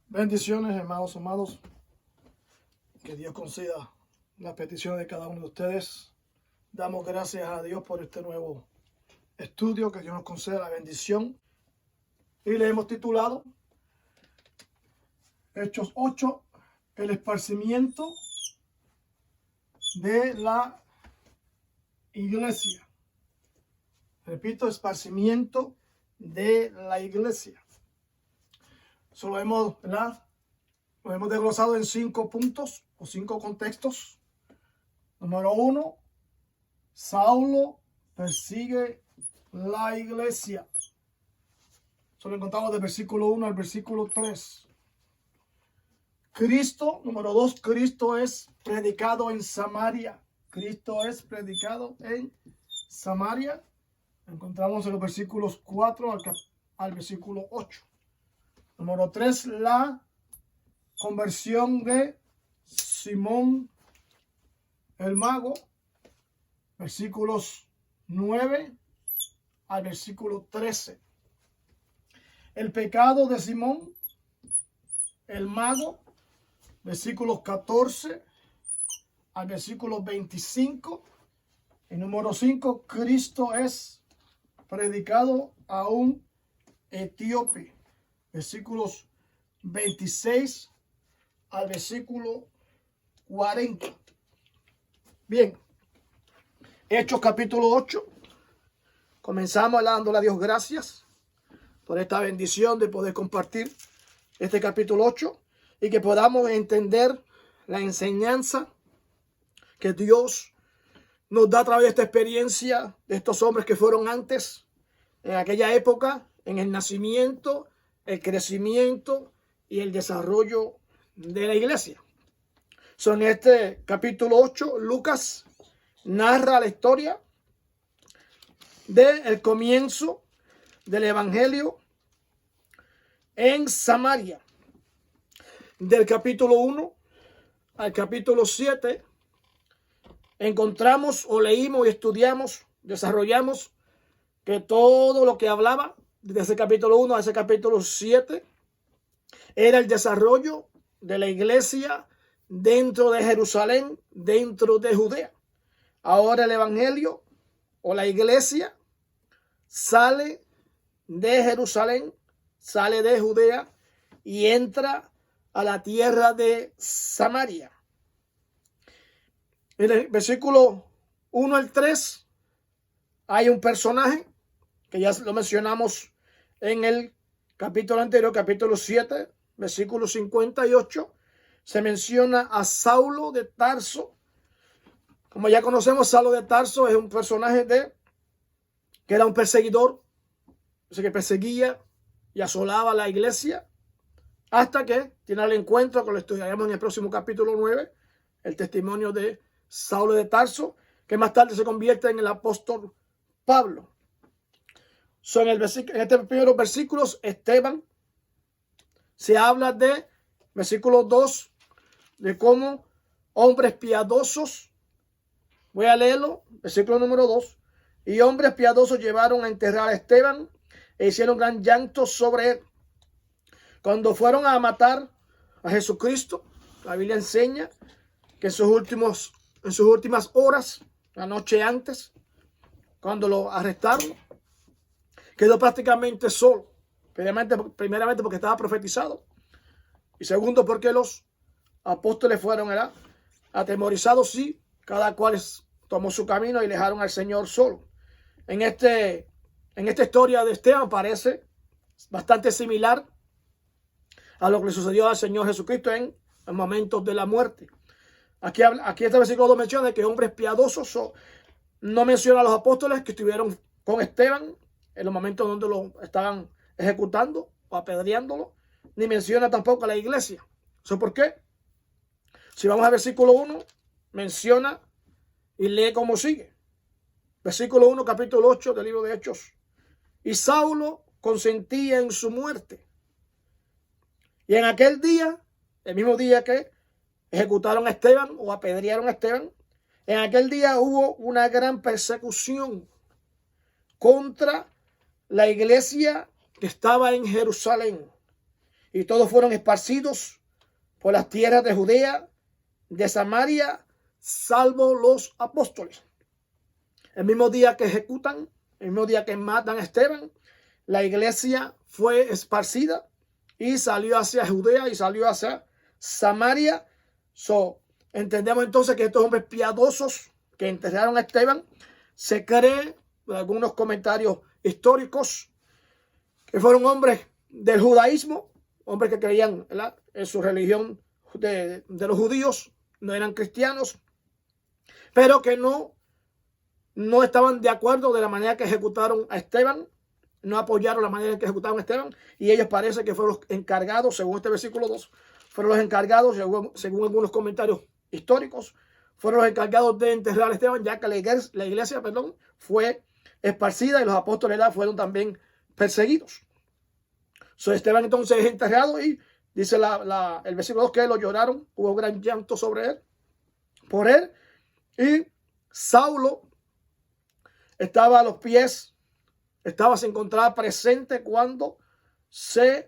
Bendiciones, hermanos amados. Que Dios conceda las peticiones de cada uno de ustedes. Damos gracias a Dios por este nuevo estudio, que Dios nos conceda la bendición. Y le hemos titulado Hechos 8, el esparcimiento de la iglesia. Repito, esparcimiento de la iglesia. Lo hemos desglosado en 5 puntos o 5 contextos. Número 1, Saulo persigue la iglesia. Eso lo encontramos del versículo 1 al versículo 3. Cristo, número 2, Cristo es predicado en Samaria. Cristo es predicado en Samaria. Lo encontramos en los versículos 4 al versículo 8. Número 3, la conversión de Simón el mago, versículos 9 al versículo 13. El pecado de Simón el mago, versículos 14 al versículo 25. Y número 5, Cristo es predicado a un etíope, versículos 26 al versículo 40. Bien, Hechos capítulo 8. Comenzamos dándole a Dios gracias por esta bendición de poder compartir este capítulo 8 y que podamos entender la enseñanza que Dios nos da a través de esta experiencia de estos hombres que fueron antes, en aquella época, en el nacimiento, el crecimiento y el desarrollo de la iglesia. En este capítulo 8, Lucas narra la historia del comienzo del evangelio en Samaria. Del capítulo 1 al capítulo 7 encontramos o leímos y estudiamos, desarrollamos que todo lo que hablaba desde ese capítulo 1 a ese capítulo 7 era el desarrollo de la iglesia dentro de Jerusalén, dentro de Judea. Ahora el evangelio o la iglesia sale de Jerusalén, sale de Judea y entra a la tierra de Samaria. En el versículo 1 al 3 hay un personaje que ya lo mencionamos en el capítulo anterior, capítulo 7, versículo 58. Se menciona a Saulo de Tarso. Como ya conocemos, Saulo de Tarso es un personaje que era un perseguidor, que perseguía y asolaba la iglesia, hasta que tiene el encuentro, que lo estudiaremos en el próximo capítulo 9, el testimonio de Saulo de Tarso, que más tarde se convierte en el apóstol Pablo. En estos primeros versículos, Esteban, se habla de, versículo 2, de cómo hombres piadosos, voy a leerlo, versículo número 2, y hombres piadosos llevaron a enterrar a Esteban e hicieron gran llanto sobre él. Cuando fueron a matar a Jesucristo, la Biblia enseña que en sus últimas horas, la noche antes, cuando lo arrestaron, quedó prácticamente solo. Primeramente porque estaba profetizado, y segundo porque los apóstoles fueron atemorizados, sí, cada cual tomó su camino y dejaron al Señor solo. En esta historia de Esteban parece bastante similar a lo que le sucedió al Señor Jesucristo en el momento de la muerte. Aquí este versículo 2 menciona que hombres piadosos, no menciona a los apóstoles que estuvieron con Esteban en los momentos donde lo estaban ejecutando o apedreándolo, ni menciona tampoco a la iglesia. ¿Eso por qué? Si vamos al versículo 1, menciona y lee como sigue. Versículo 1, capítulo 8 del libro de Hechos. Y Saulo consentía en su muerte. Y en aquel día, el mismo día que ejecutaron a Esteban o apedrearon a Esteban, en aquel día hubo una gran persecución contra la iglesia que estaba en Jerusalén. y todos fueron esparcidos por las tierras de Judea, de Samaria, salvo los apóstoles. El mismo día que ejecutan, el mismo día que matan a Esteban, la iglesia fue esparcida y salió hacia Judea y salió hacia Samaria. Entendemos entonces que estos hombres piadosos que enterraron a Esteban, se cree, en algunos comentarios históricos, que fueron hombres del judaísmo, hombres que creían, ¿verdad?, en su religión de los judíos, no eran cristianos, pero que no estaban de acuerdo de la manera que ejecutaron a Esteban, no apoyaron la manera en que ejecutaron a Esteban, y ellos parece que fueron los encargados, según este versículo 2, fueron los encargados, según algunos comentarios históricos, fueron los encargados de enterrar a Esteban, ya que la iglesia fue esparcida y los apóstoles fueron también perseguidos. Esteban entonces es enterrado y dice el versículo 2 que lo lloraron, hubo gran llanto por él, y Saulo estaba a los pies, se encontraba presente cuando se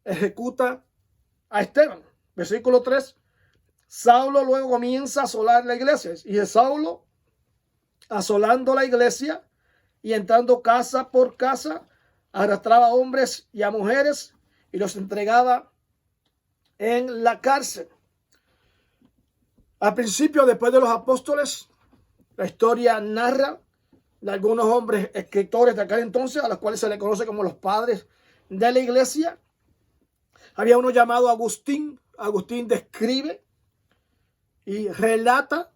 ejecuta a Esteban. Versículo 3, Saulo luego comienza a asolar la iglesia, y es Saulo asolando la iglesia y entrando casa por casa, arrastraba a hombres y a mujeres y los entregaba en la cárcel. Al principio, después de los apóstoles, la historia narra de algunos hombres escritores de aquel entonces, a los cuales se le conoce como los padres de la iglesia. Había uno llamado Agustín. Agustín describe y relata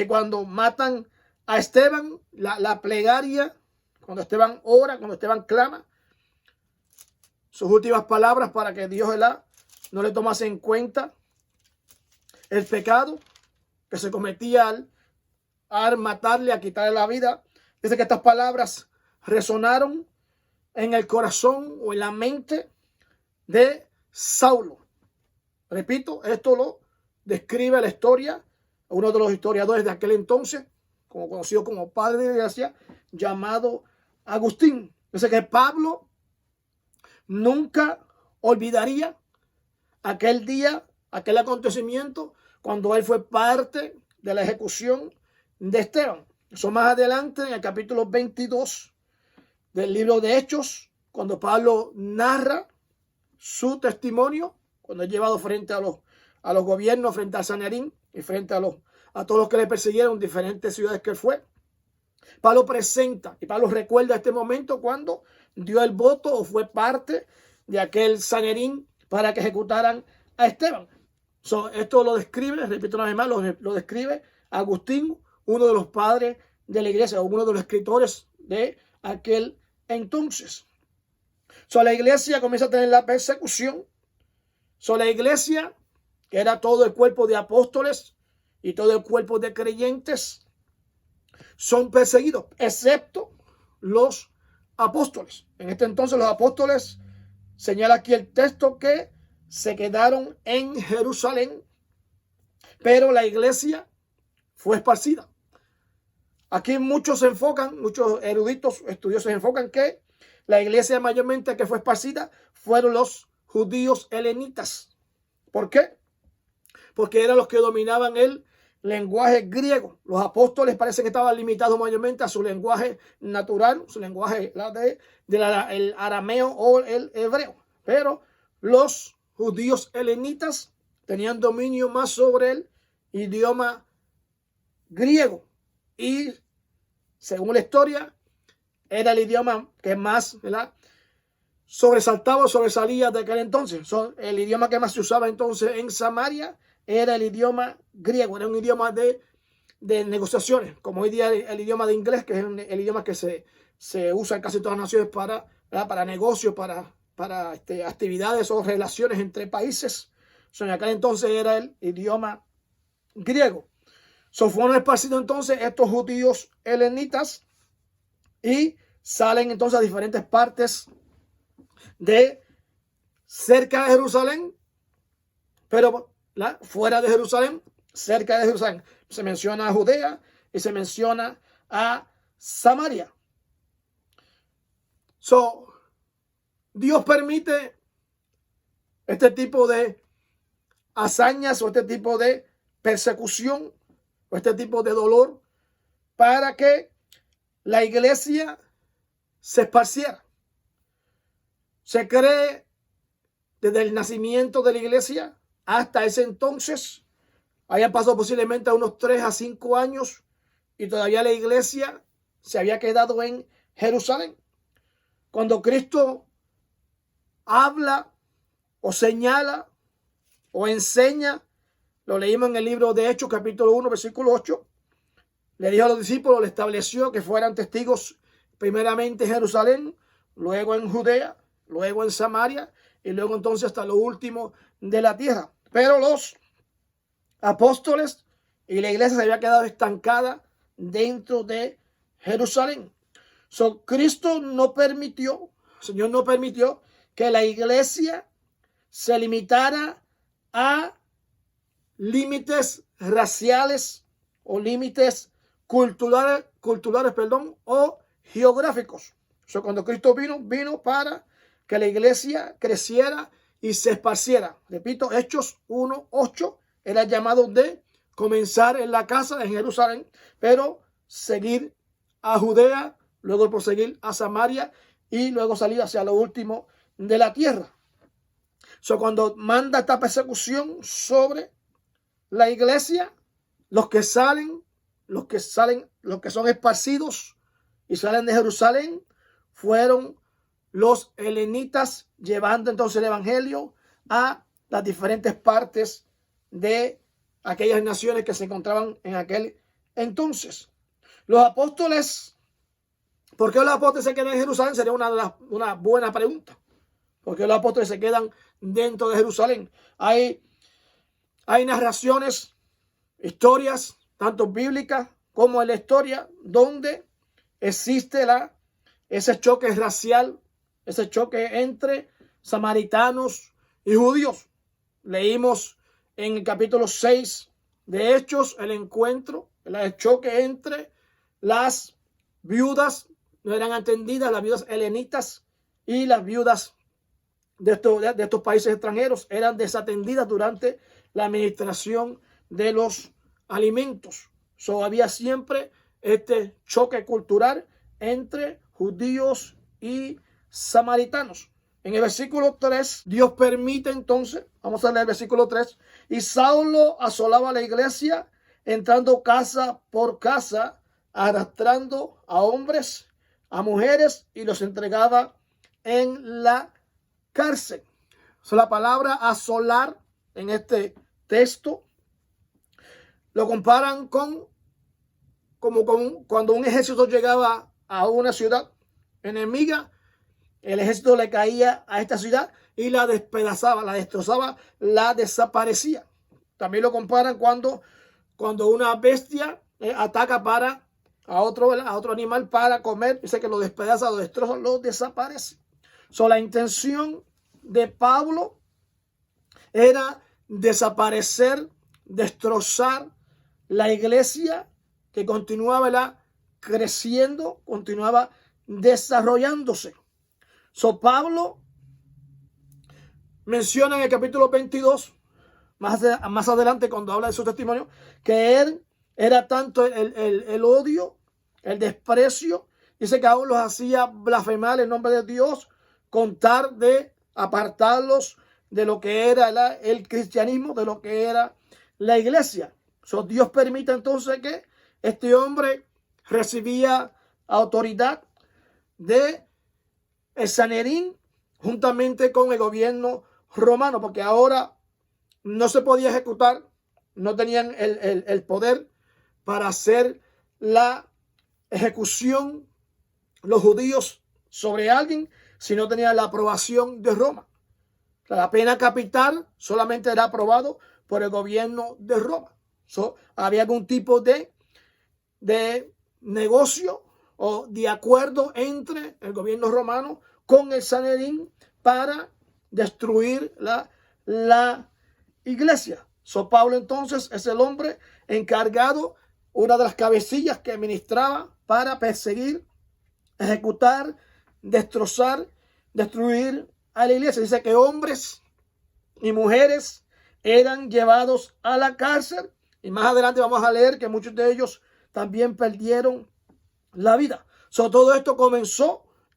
cuando matan a Esteban, la plegaria, cuando Esteban ora, cuando Esteban clama, sus últimas palabras para que Dios no le tomase en cuenta el pecado que se cometía al matarle, a quitarle la vida. Dice que estas palabras resonaron en el corazón o en la mente de Saulo. Repito, esto lo describe la historia, uno de los historiadores de aquel entonces, como conocido como padre de la iglesia, llamado Agustín. Dice que Pablo nunca olvidaría aquel día, aquel acontecimiento, cuando él fue parte de la ejecución de Esteban. Eso más adelante, en el capítulo 22 del libro de Hechos, cuando Pablo narra su testimonio, cuando es llevado frente a los gobiernos, frente al Sanedrín y frente a todos los que le persiguieron en diferentes ciudades que él fue. Pablo presenta y Pablo recuerda este momento cuando dio el voto o fue parte de aquel Sanedrín para que ejecutaran a Esteban. Esto lo describe, repito una vez más, lo describe Agustín, uno de los padres de la iglesia, o uno de los escritores de aquel entonces. La iglesia comienza a tener la persecución. La iglesia, que era todo el cuerpo de apóstoles y todo el cuerpo de creyentes, son perseguidos, excepto los apóstoles. En este entonces los apóstoles, señala aquí el texto, que se quedaron en Jerusalén, pero la iglesia fue esparcida. Aquí muchos eruditos, estudiosos se enfocan que la iglesia mayormente que fue esparcida fueron los judíos helenitas. ¿Por qué? Porque eran los que dominaban el lenguaje griego. Los apóstoles parece que estaban limitados mayormente a su lenguaje natural, su lenguaje el arameo o el hebreo. Pero los judíos helenitas tenían dominio más sobre el idioma griego. Y según la historia, era el idioma que más sobresalía de aquel entonces. El idioma que más se usaba entonces en Samaria era el idioma griego, era un idioma de negociaciones, como hoy día el idioma de inglés, que es el idioma que se usa en casi todas las naciones para negocios, para actividades o relaciones entre países. En aquel entonces era el idioma griego. Fueron esparcidos entonces estos judíos helenitas y salen entonces a diferentes partes de cerca de Jerusalén, pero fuera de Jerusalén, cerca de Jerusalén. Se menciona a Judea y se menciona a Samaria. Dios permite este tipo de hazañas o este tipo de persecución o este tipo de dolor para que la iglesia se esparciera. Se cree desde el nacimiento de la iglesia hasta ese entonces, hayan pasado posiblemente unos 3 a 5 años y todavía la iglesia se había quedado en Jerusalén. Cuando Cristo habla o señala o enseña, lo leímos en el libro de Hechos, capítulo 1, versículo 8, le dijo a los discípulos, le estableció que fueran testigos primeramente en Jerusalén, luego en Judea, luego en Samaria y luego entonces hasta lo último de la tierra. Pero los apóstoles y la iglesia se había quedado estancada dentro de Jerusalén. Cristo no permitió, el Señor no permitió que la iglesia se limitara a límites raciales o límites culturales, o geográficos. Cuando Cristo vino para que la iglesia creciera y se esparciera. Repito, Hechos 1:8 era el llamado de comenzar en la casa en Jerusalén, pero seguir a Judea, luego proseguir a Samaria y luego salir hacia lo último de la tierra. Cuando manda esta persecución sobre la iglesia, los que son esparcidos y salen de Jerusalén fueron los helenitas, llevando entonces el evangelio a las diferentes partes de aquellas naciones que se encontraban en aquel entonces. Los apóstoles, ¿por qué los apóstoles se quedan en Jerusalén? Sería una buena pregunta. ¿Por qué los apóstoles se quedan dentro de Jerusalén? Hay narraciones, historias, tanto bíblicas como en la historia, donde existe ese choque racial, ese choque entre samaritanos y judíos. Leímos en el capítulo 6 de Hechos el encuentro, el choque entre las viudas, no eran atendidas, las viudas helenitas y las viudas de estos países extranjeros eran desatendidas durante la administración de los alimentos. Había siempre este choque cultural entre judíos y samaritanos. En el versículo 3, Dios permite entonces, vamos a leer el versículo 3, y Saulo asolaba la iglesia, entrando casa por casa, arrastrando a hombres, a mujeres, y los entregaba en la cárcel. La palabra asolar en este texto lo comparan como cuando un ejército llegaba a una ciudad enemiga, el ejército le caía a esta ciudad y la despedazaba, la destrozaba, la desaparecía. También lo comparan cuando una bestia ataca a otro animal para comer, dice que lo despedaza, lo destroza, lo desaparece. La intención de Pablo era desaparecer, destrozar la iglesia que continuaba creciendo, continuaba desarrollándose. Pablo menciona en el capítulo 22, más adelante cuando habla de su testimonio, que él era tanto el odio, el desprecio, dice que aún los hacía blasfemar el nombre de Dios, contar de apartarlos de lo que era el cristianismo, de lo que era la iglesia. Dios permite entonces que este hombre recibía autoridad de el Sanedrín juntamente con el gobierno romano, porque ahora no se podía ejecutar, no tenían el poder para hacer la ejecución los judíos sobre alguien si no tenían la aprobación de Roma. La pena capital solamente era aprobado por el gobierno de Roma. Había algún tipo de negocio o de acuerdo entre el gobierno romano con el Sanedrín para destruir la iglesia. Pablo entonces es el hombre encargado, una de las cabecillas que administraba para perseguir, ejecutar, destrozar, destruir a la iglesia. Dice que hombres y mujeres eran llevados a la cárcel. Y más adelante vamos a leer que muchos de ellos también perdieron la vida. Todo esto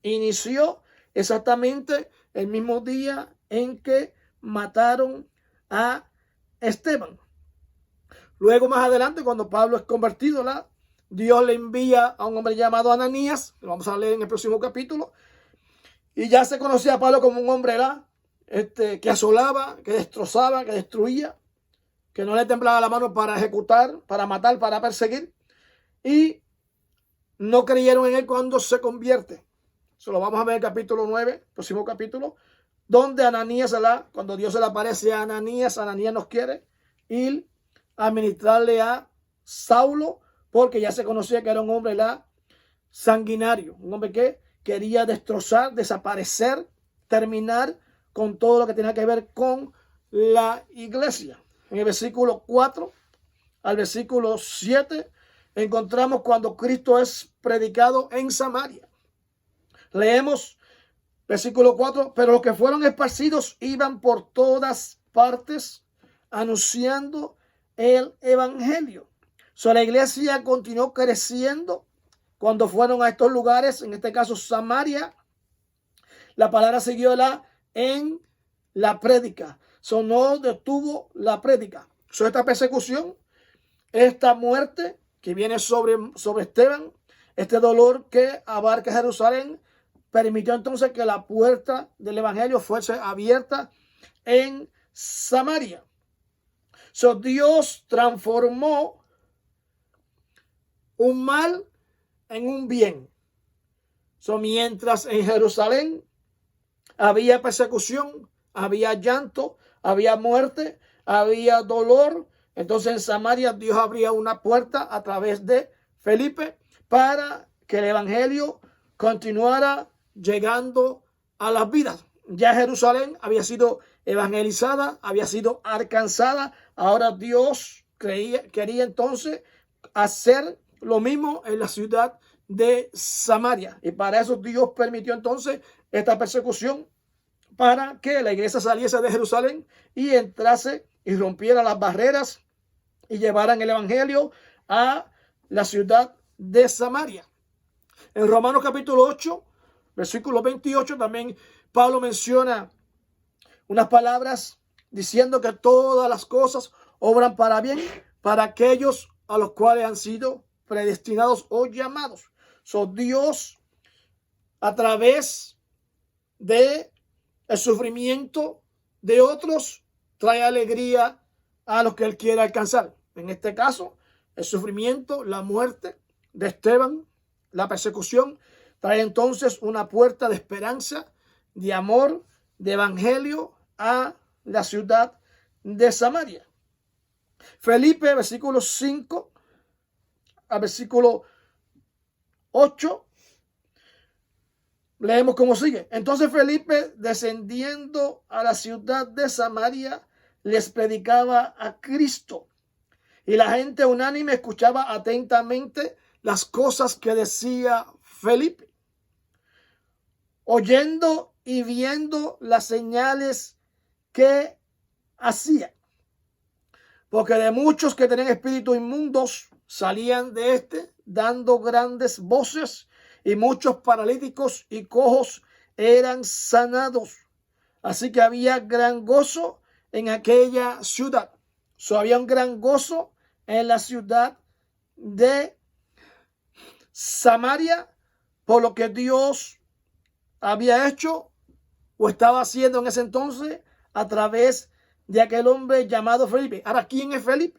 inició exactamente el mismo día en que mataron a Esteban. Luego más adelante, cuando Pablo es convertido, Dios le envía a un hombre llamado Ananías, lo vamos a leer en el próximo capítulo, y ya se conocía a Pablo como un hombre que asolaba, que destrozaba, que destruía, que no le temblaba la mano para ejecutar, para matar, para perseguir, y no creyeron en él cuando se convierte. Eso lo vamos a ver en el capítulo 9, próximo capítulo, donde Ananías, cuando Dios se le aparece a Ananías, Ananías nos quiere ir a ministrarle a Saulo, porque ya se conocía que era un hombre sanguinario, un hombre que quería destrozar, desaparecer, terminar con todo lo que tenía que ver con la iglesia. En el versículo 4 al versículo 7 encontramos cuando Cristo es predicado en Samaria. Leemos versículo 4, pero los que fueron esparcidos iban por todas partes anunciando el evangelio. La iglesia continuó creciendo cuando fueron a estos lugares, en este caso Samaria. La palabra siguió en la prédica. No detuvo la prédica. Esta persecución, esta muerte que viene sobre Esteban, este dolor que abarca Jerusalén, permitió entonces que la puerta del evangelio fuese abierta en Samaria. Dios transformó un mal en un bien. Mientras en Jerusalén había persecución, había llanto, había muerte, había dolor, entonces en Samaria Dios abría una puerta a través de Felipe para que el evangelio continuara llegando a las vidas. Ya Jerusalén había sido evangelizada, había sido alcanzada. Ahora Dios quería entonces hacer lo mismo en la ciudad de Samaria. Y para eso Dios permitió entonces esta persecución, para que la iglesia saliese de Jerusalén y entrase y rompiera las barreras y llevaran el evangelio a la ciudad de Samaria. En Romanos capítulo 8, versículo 28, también Pablo menciona unas palabras diciendo que todas las cosas obran para bien para aquellos a los cuales han sido predestinados o llamados. Dios, a través de el sufrimiento de otros, trae alegría a los que él quiere alcanzar. En este caso, el sufrimiento, la muerte de Esteban, la persecución, trae entonces una puerta de esperanza, de amor, de evangelio a la ciudad de Samaria. Felipe, versículo 5 al versículo 8, leemos cómo sigue. Entonces Felipe, descendiendo a la ciudad de Samaria, les predicaba a Cristo. Y la gente unánime escuchaba atentamente las cosas que decía Felipe, oyendo y viendo las señales que hacía. Porque de muchos que tenían espíritus inmundos salían de dando grandes voces, y muchos paralíticos y cojos eran sanados. Así que había gran gozo en aquella ciudad. Había un gran gozo en la ciudad de Samaria por lo que Dios había hecho o estaba haciendo en ese entonces a través de aquel hombre llamado Felipe. Ahora, ¿quién es Felipe?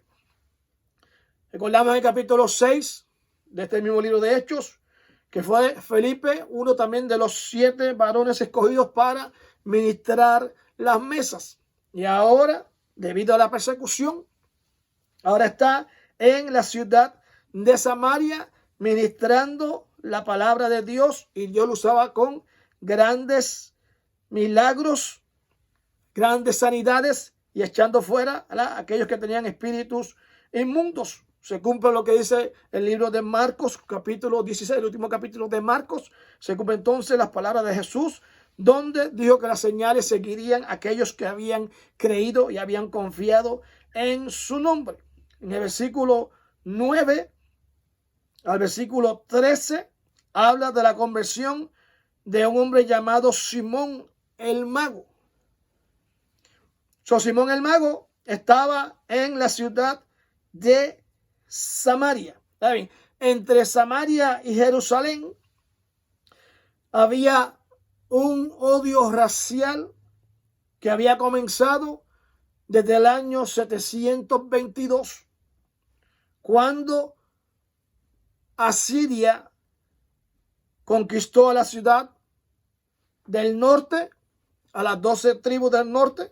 Recordamos en el capítulo 6 de este mismo libro de Hechos que fue Felipe uno también de los 7 varones escogidos para ministrar las mesas. Y ahora, debido a la persecución, ahora está en la ciudad de Samaria ministrando la palabra de Dios, y Dios lo usaba con grandes milagros, grandes sanidades, y echando fuera a aquellos que tenían espíritus inmundos. Se cumple lo que dice el libro de Marcos, capítulo 16, el último capítulo de Marcos. Se cumple entonces las palabras de Jesús donde dijo que las señales seguirían a aquellos que habían creído y habían confiado en su nombre. En el versículo 9 al versículo 13 habla de la conversión de un hombre llamado Simón el Mago. Simón el Mago estaba en la ciudad de Samaria. ¿Está bien? Entre Samaria y Jerusalén había un odio racial que había comenzado desde el año 722, cuando Asiria conquistó a la ciudad del norte, a las 12 tribus del norte,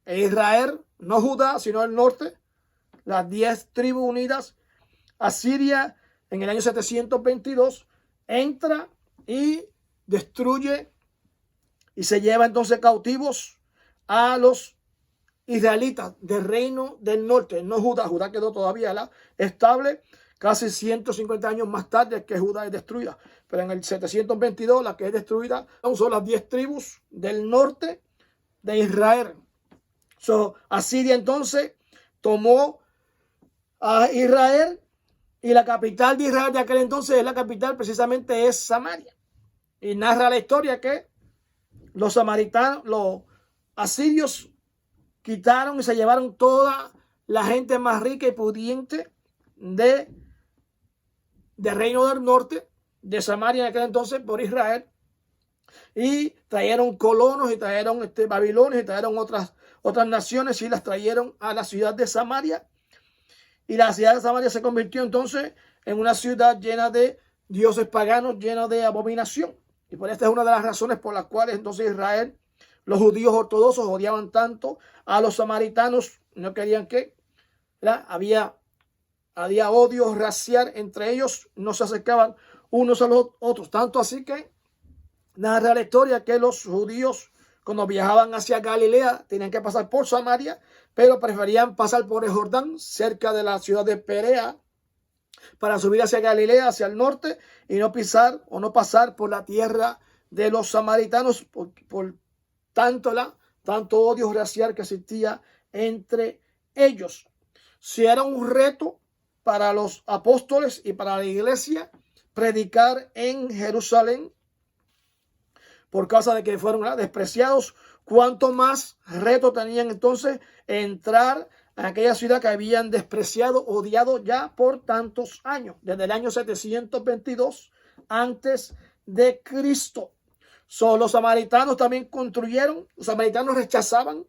e Israel, no Judá, sino el norte, las 10 tribus unidas. Asiria en el año 722 entra y destruye y se lleva entonces cautivos a los israelitas del reino del norte, no Judá. Judá quedó todavía estable casi 150 años más tarde que Judá es destruida. Pero en el 722 la que es destruida son las 10 tribus del norte de Israel. Asiria entonces tomó a Israel, y la capital de Israel de aquel entonces, la capital precisamente es Samaria. Y narra la historia que los samaritanos, los asirios, quitaron y se llevaron toda la gente más rica y pudiente de reino del norte, de Samaria en aquel entonces, por Israel, y trajeron colonos y trajeron babilonios y trajeron otras naciones y las trajeron a la ciudad de Samaria. Y la ciudad de Samaria se convirtió entonces en una ciudad llena de dioses paganos, llena de abominación. Y por esta es una de las razones por las cuales entonces Israel, los judíos ortodoxos, odiaban tanto a los samaritanos. No querían que, había odio racial entre ellos, no se acercaban unos a los otros. Tanto así que narra la historia que los judíos, cuando viajaban hacia Galilea, tenían que pasar por Samaria, pero preferían pasar por el Jordán, cerca de la ciudad de Perea, para subir hacia Galilea, hacia el norte, y no pasar por la tierra de los samaritanos, por tanto odio racial que existía entre ellos. Si era un reto para los apóstoles y para la iglesia predicar en Jerusalén, por causa de que fueron despreciados, cuánto más reto tenían entonces entrar a aquella ciudad que habían despreciado, odiado ya por tantos años, desde el año 722 antes de Cristo. Los samaritanos también construyeron, los samaritanos rechazaban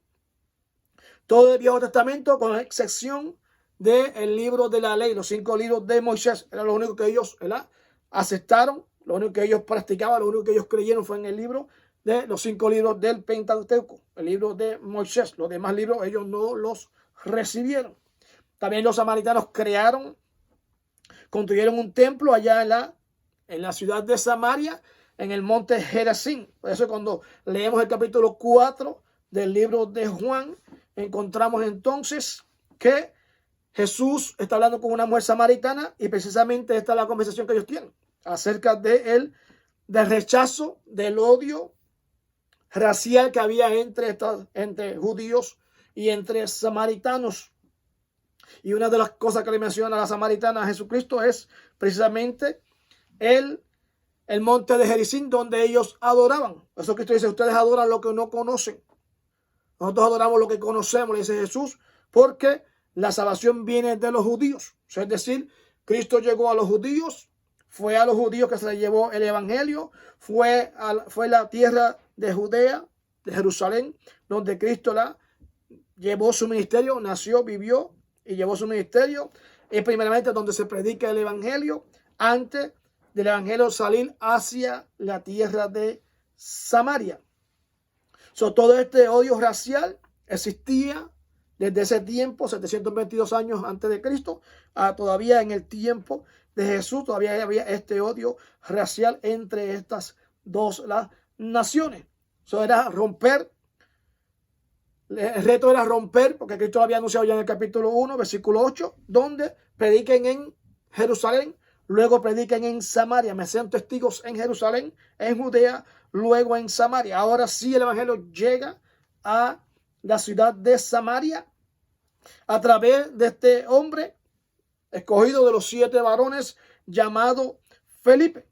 todo el Viejo Testamento, con excepción del libro de la ley, los 5 libros de Moisés. Era lo único que ellos aceptaron. Lo único que ellos practicaban, lo único que ellos creyeron fue en el libro de los 5 libros del Pentateuco, el libro de Moisés. Los demás libros ellos no los recibieron. También los samaritanos construyeron un templo allá en la ciudad de Samaria, en el monte Gerizim. Por eso cuando leemos el capítulo 4 del libro de Juan, encontramos entonces que Jesús está hablando con una mujer samaritana, y precisamente esta es la conversación que ellos tienen acerca del rechazo, del odio racial que había entre judíos y entre samaritanos. Y una de las cosas que le menciona a la samaritana a Jesucristo es precisamente el monte de Gerizim, donde ellos adoraban. Eso Cristo dice: ustedes adoran lo que no conocen. Nosotros adoramos lo que conocemos, le dice Jesús, porque la salvación viene de los judíos. Es decir, Cristo llegó a los judíos, fue a los judíos que se les llevó el evangelio, fue la tierra de Judea, de Jerusalén, donde Cristo llevó su ministerio, nació, vivió y llevó su ministerio. Es primeramente donde se predica el evangelio, antes del evangelio salir hacia la tierra de Samaria. Todo este odio racial existía desde ese tiempo, 722 años antes de Cristo, todavía en el tiempo de Jesús, todavía había este odio racial entre estas dos naciones. Era romper. El reto era romper, porque Cristo lo había anunciado ya en el capítulo 1, versículo 8, donde prediquen en Jerusalén, luego prediquen en Samaria, me sean testigos en Jerusalén, en Judea, luego en Samaria. Ahora sí el evangelio llega a la ciudad de Samaria a través de este hombre escogido de los 7 varones llamado Felipe.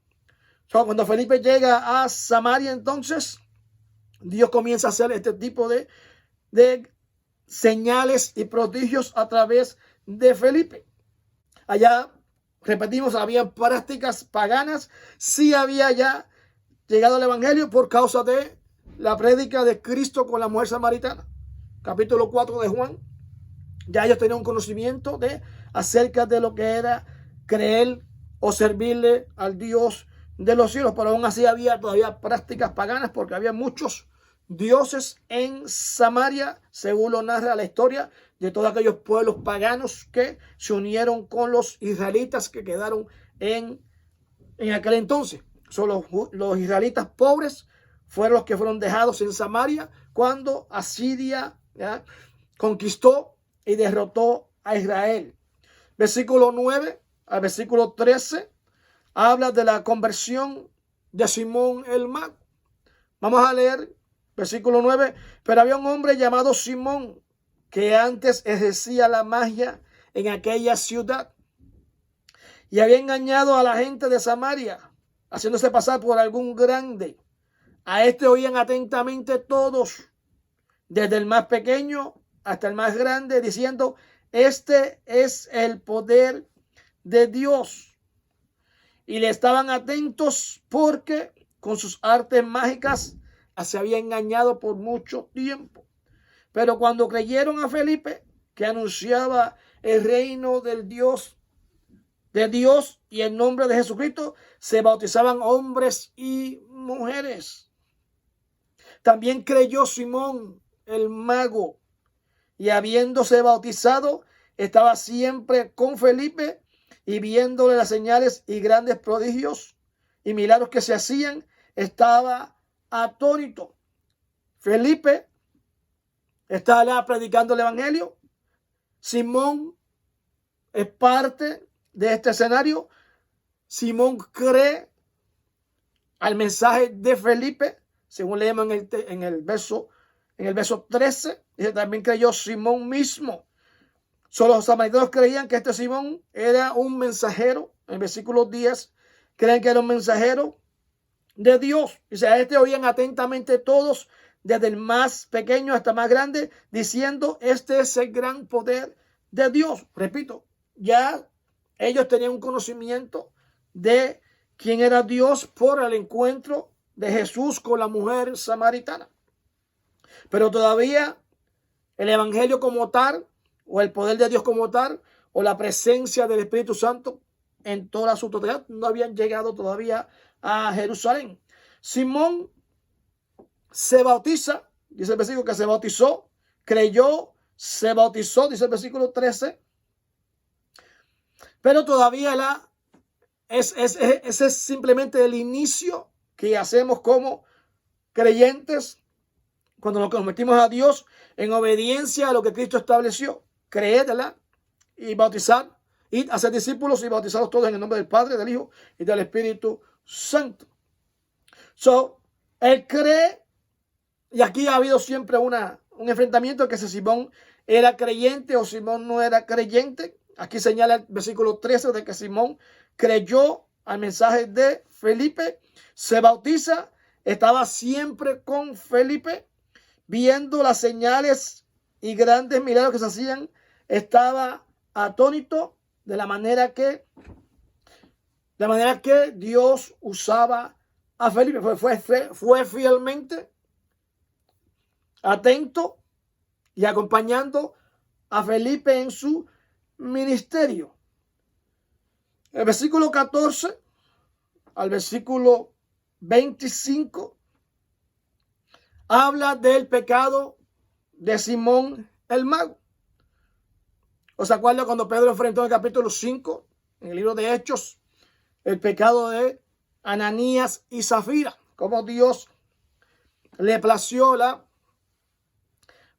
Cuando Felipe llega a Samaria, entonces Dios comienza a hacer este tipo de señales y prodigios a través de Felipe. Allá, repetimos, había prácticas paganas. Sí había ya llegado el evangelio por causa de la prédica de Cristo con la mujer samaritana. Capítulo 4 de Juan. Ya ellos tenían un conocimiento acerca de lo que era creer o servirle al Dios de los cielos, pero aún así había todavía prácticas paganas porque había muchos dioses en Samaria, según lo narra la historia de todos aquellos pueblos paganos que se unieron con los israelitas que quedaron en aquel entonces. Los israelitas pobres fueron los que fueron dejados en Samaria cuando Asiria conquistó y derrotó a Israel. Versículo 9 al versículo 13 habla de la conversión de Simón el mago. Vamos a leer versículo 9. Pero había un hombre llamado Simón que antes ejercía la magia en aquella ciudad y había engañado a la gente de Samaria, haciéndose pasar por algún grande. A este oían atentamente todos, desde el más pequeño hasta el más grande, diciendo: este es el poder de Dios. Y le estaban atentos porque con sus artes mágicas se había engañado por mucho tiempo. Pero cuando creyeron a Felipe, que anunciaba el reino del Dios, de Dios y el nombre de Jesucristo, se bautizaban hombres y mujeres. También creyó Simón el mago, y habiéndose bautizado, estaba siempre con Felipe, y viéndole las señales y grandes prodigios y milagros que se hacían, estaba atónito. Felipe está allá predicando el evangelio. Simón es parte de este escenario. Simón cree al mensaje de Felipe, según leemos en el verso 13. Dice: también creyó Simón mismo. Solo los samaritanos creían que este Simón era un mensajero. En el versículo 10 creen que era un mensajero de Dios. Dice: a este oían atentamente todos, desde el más pequeño hasta el más grande, diciendo: este es el gran poder de Dios. Repito, ya ellos tenían un conocimiento de quién era Dios por el encuentro de Jesús con la mujer samaritana. Pero todavía el evangelio como tal, o el poder de Dios como tal, o la presencia del Espíritu Santo en toda su totalidad, no habían llegado todavía a Jerusalén. Simón se bautiza, dice el versículo que se bautizó, creyó, se bautizó, dice el versículo 13. Pero todavía ese es simplemente el inicio que hacemos como creyentes cuando nos convertimos a Dios en obediencia a lo que Cristo estableció. Creedla y bautizar, y hacer discípulos y bautizarlos todos en el nombre del Padre, del Hijo y del Espíritu Santo. Él cree, y aquí ha habido siempre un enfrentamiento que si Simón era creyente o Simón no era creyente. Aquí señala el versículo 13 de que Simón creyó al mensaje de Felipe, se bautiza, estaba siempre con Felipe, viendo las señales y grandes milagros que se hacían, estaba atónito de la manera que Dios usaba a Felipe. Fue fielmente atento y acompañando a Felipe en su ministerio. El versículo 14 al versículo 25 habla del pecado de Simón el mago. ¿Os acuerdan cuando Pedro enfrentó en el capítulo 5, en el libro de Hechos, el pecado de Ananías y Zafira? Cómo Dios le plació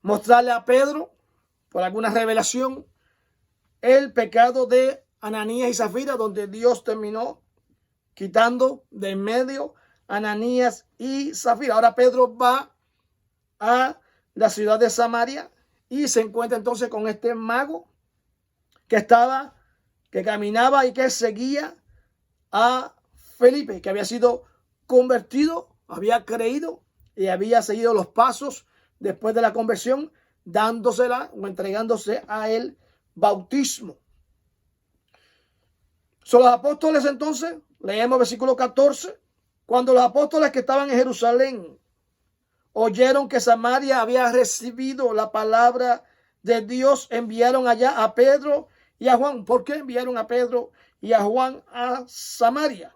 mostrarle a Pedro, por alguna revelación, el pecado de Ananías y Zafira, donde Dios terminó quitando de en medio Ananías y Zafira. Ahora Pedro va a la ciudad de Samaria y se encuentra entonces con este mago que caminaba y que seguía a Felipe, que había sido convertido, había creído y había seguido los pasos después de la conversión, dándosela o entregándose a el bautismo. Son los apóstoles entonces, leemos versículo 14, cuando los apóstoles que estaban en Jerusalén oyeron que Samaria había recibido la palabra de Dios, enviaron allá a Pedro y a Juan. ¿Por qué enviaron a Pedro y a Juan a Samaria?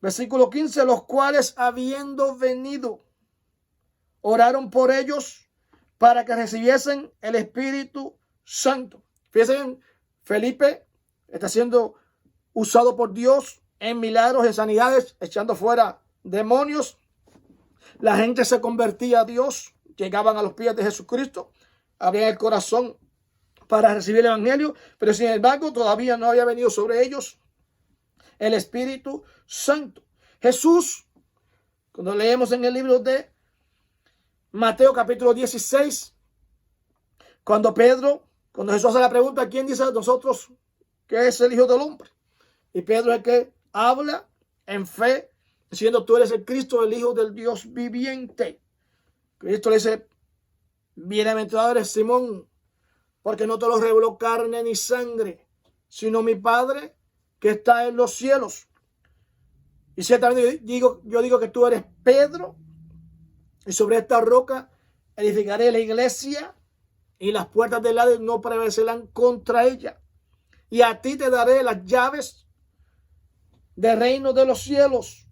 Versículo 15, los cuales habiendo venido, oraron por ellos para que recibiesen el Espíritu Santo. Fíjense, Felipe está siendo usado por Dios en milagros, en sanidades, echando fuera demonios. La gente se convertía a Dios, llegaban a los pies de Jesucristo, abrían el corazón para recibir el evangelio, pero sin embargo todavía no había venido sobre ellos el Espíritu Santo. Jesús, cuando leemos en el libro de Mateo capítulo 16, cuando Jesús hace la pregunta, ¿quién dice de nosotros que es el Hijo del Hombre? Y Pedro es el que habla en fe, diciendo, tú eres el Cristo, el Hijo del Dios viviente. Cristo le dice, bienaventurado eres Simón, porque no te lo reveló carne ni sangre, sino mi Padre que está en los cielos. Y ciertamente yo digo que tú eres Pedro, y sobre esta roca edificaré la iglesia, y las puertas del Hades no prevalecerán contra ella. Y a ti te daré las llaves del reino de los cielos.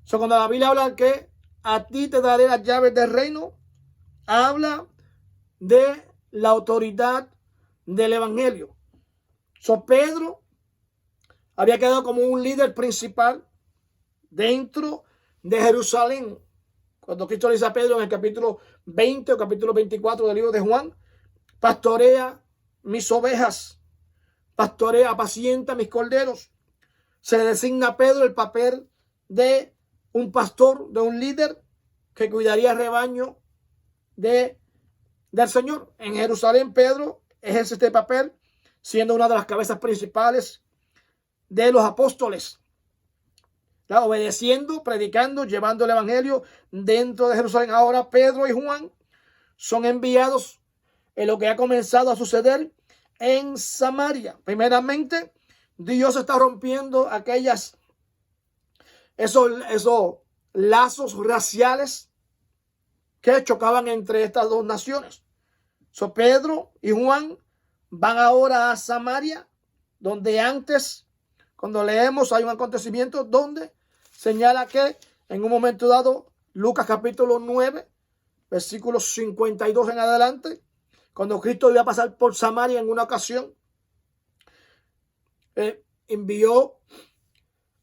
Cuando la Biblia habla que a ti te daré las llaves del reino, habla de la autoridad del evangelio. Pedro había quedado como un líder principal dentro de Jerusalén. Cuando Cristo le dice a Pedro en el capítulo 20 o capítulo 24 del libro de Juan, pastorea mis ovejas, pastorea, apacienta mis corderos. Se le designa a Pedro el papel de un pastor, de un líder que cuidaría el rebaño del Señor. En Jerusalén, Pedro ejerce este papel, siendo una de las cabezas principales de los apóstoles, obedeciendo, predicando, llevando el evangelio dentro de Jerusalén. Ahora Pedro y Juan son enviados en lo que ha comenzado a suceder en Samaria. Primeramente, Dios está rompiendo esos lazos raciales que chocaban entre estas dos naciones. Pedro y Juan van ahora a Samaria, donde antes, cuando leemos, hay un acontecimiento donde señala que en un momento dado, Lucas capítulo 9, versículos 52 en adelante, cuando Cristo iba a pasar por Samaria en una ocasión, envió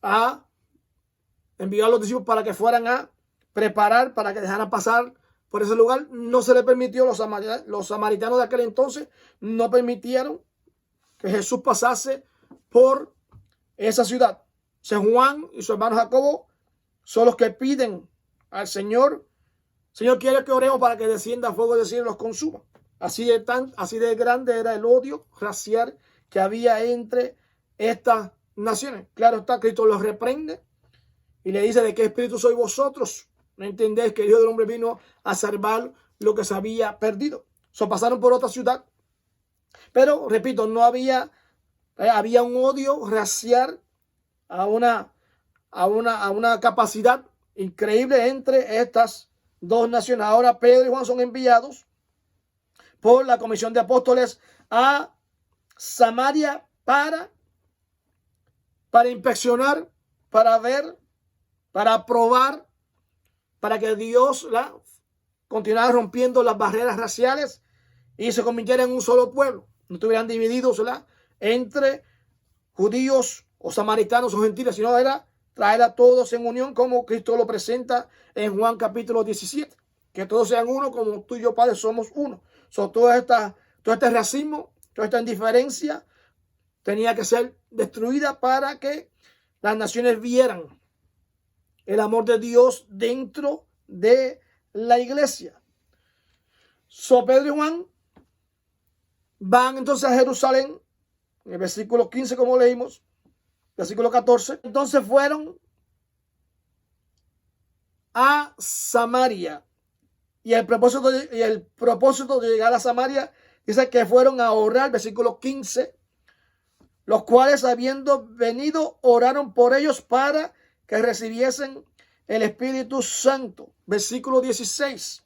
a los discípulos para que fueran a preparar, para que dejaran pasar por ese lugar. No se le permitió, los samaritanos de aquel entonces no permitieron que Jesús pasase por esa ciudad. Juan y su hermano Jacobo son los que piden al Señor. Señor, quiere que oremos para que descienda fuego del cielo y los consuma. Así de grande era el odio racial que había entre estas naciones. Claro está, Cristo los reprende y le dice, ¿de qué espíritu sois vosotros? No entendéis que el Hijo del Hombre vino a salvar lo que se había perdido. Pasaron por otra ciudad. Pero, repito, no había un odio racial a una capacidad increíble entre estas dos naciones. Ahora Pedro y Juan son enviados por la comisión de apóstoles a Samaria para inspeccionar, para ver, para probar, para que Dios continuara rompiendo las barreras raciales y se convirtiera en un solo pueblo. No estuvieran divididos entre judíos o samaritanos o gentiles, sino era traer a todos en unión, como Cristo lo presenta en Juan capítulo 17, que todos sean uno como tú y yo, Padre, somos uno. Todo este racismo, toda esta indiferencia tenía que ser destruida para que las naciones vieran el amor de Dios dentro de la iglesia. Pedro y Juan van entonces a Jerusalén, en el versículo 15 como leímos, versículo 14. Entonces fueron a Samaria. Y el propósito de llegar a Samaria dice que fueron a orar, versículo 15, los cuales habiendo venido oraron por ellos para que recibiesen el Espíritu Santo. Versículo 16,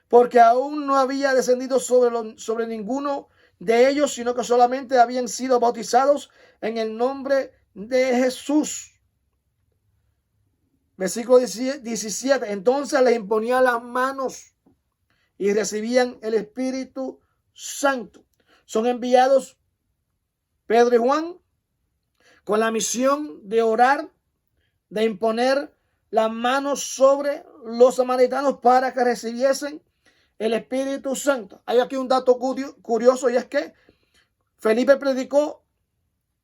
porque aún no había descendido sobre ninguno de ellos, sino que solamente habían sido bautizados en el nombre de Jesús. Versículo 17, entonces les imponían las manos y recibían el Espíritu Santo. Son enviados Pedro y Juan con la misión de orar, de imponer las manos sobre los samaritanos para que recibiesen el Espíritu Santo. Hay aquí un dato curioso, y es que Felipe predicó,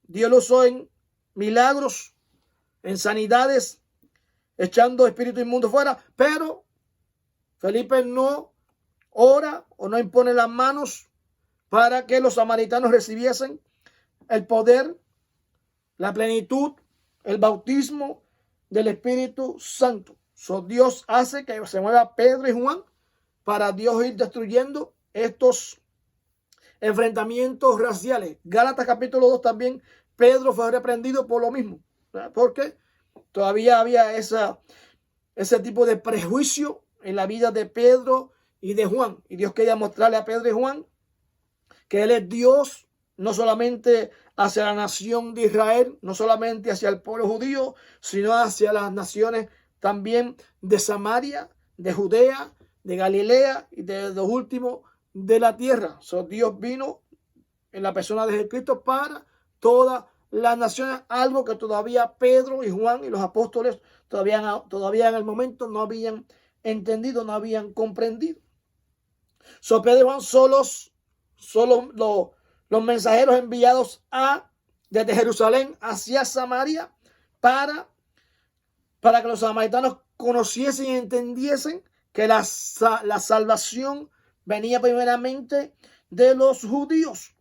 Dios lo usó en milagros, en sanidades, echando espíritu inmundo fuera, pero Felipe no ora o no impone las manos para que los samaritanos recibiesen el poder, la plenitud, el bautismo del Espíritu Santo. Dios hace que se mueva Pedro y Juan para Dios ir destruyendo estos enfrentamientos raciales. Gálatas capítulo 2 también, Pedro fue reprendido por lo mismo, ¿verdad? Porque todavía había ese tipo de prejuicio en la vida de Pedro y de Juan. Y Dios quería mostrarle a Pedro y Juan que Él es Dios, no solamente hacia la nación de Israel, no solamente hacia el pueblo judío, sino hacia las naciones también de Samaria, de Judea, de Galilea y de los últimos de la tierra. Dios vino en la persona de Jesucristo para todas las naciones, algo que todavía Pedro y Juan y los apóstoles todavía en el momento no habían entendido, no habían comprendido. Pedro y Juan solo los mensajeros enviados desde Jerusalén hacia Samaria para que los samaritanos conociesen y entendiesen que la salvación venía primeramente de los judíos.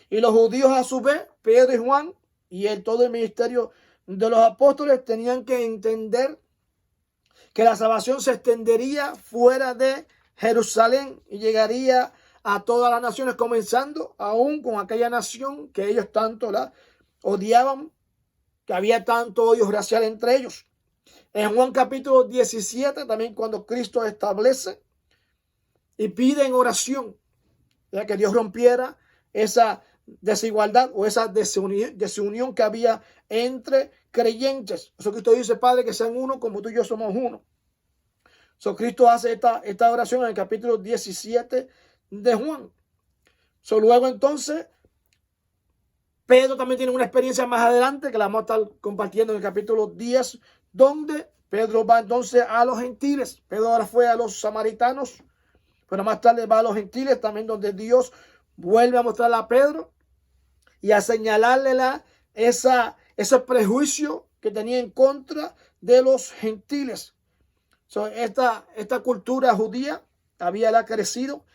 Y los judíos a su vez, Pedro y Juan y todo el ministerio de los apóstoles tenían que entender que la salvación se extendería fuera de Jerusalén y llegaría a todas las naciones, comenzando aún con aquella nación que ellos tanto la odiaban, que había tanto odio racial entre ellos. En Juan capítulo 17, también cuando Cristo establece y pide en oración ya que Dios rompiera esa desigualdad o esa desunión que había entre creyentes. Eso Cristo dice, Padre, que sean uno como tú y yo somos uno. Cristo hace esta oración en el capítulo 17 de Juan. Luego entonces, Pedro también tiene una experiencia más adelante que la vamos a estar compartiendo en el capítulo 10, donde Pedro va entonces a los gentiles. Pedro ahora fue a los samaritanos, pero más tarde va a los gentiles también, donde Dios vuelve a mostrarle a Pedro y a señalarle ese prejuicio que tenía en contra de los gentiles. Esta cultura judía había crecido,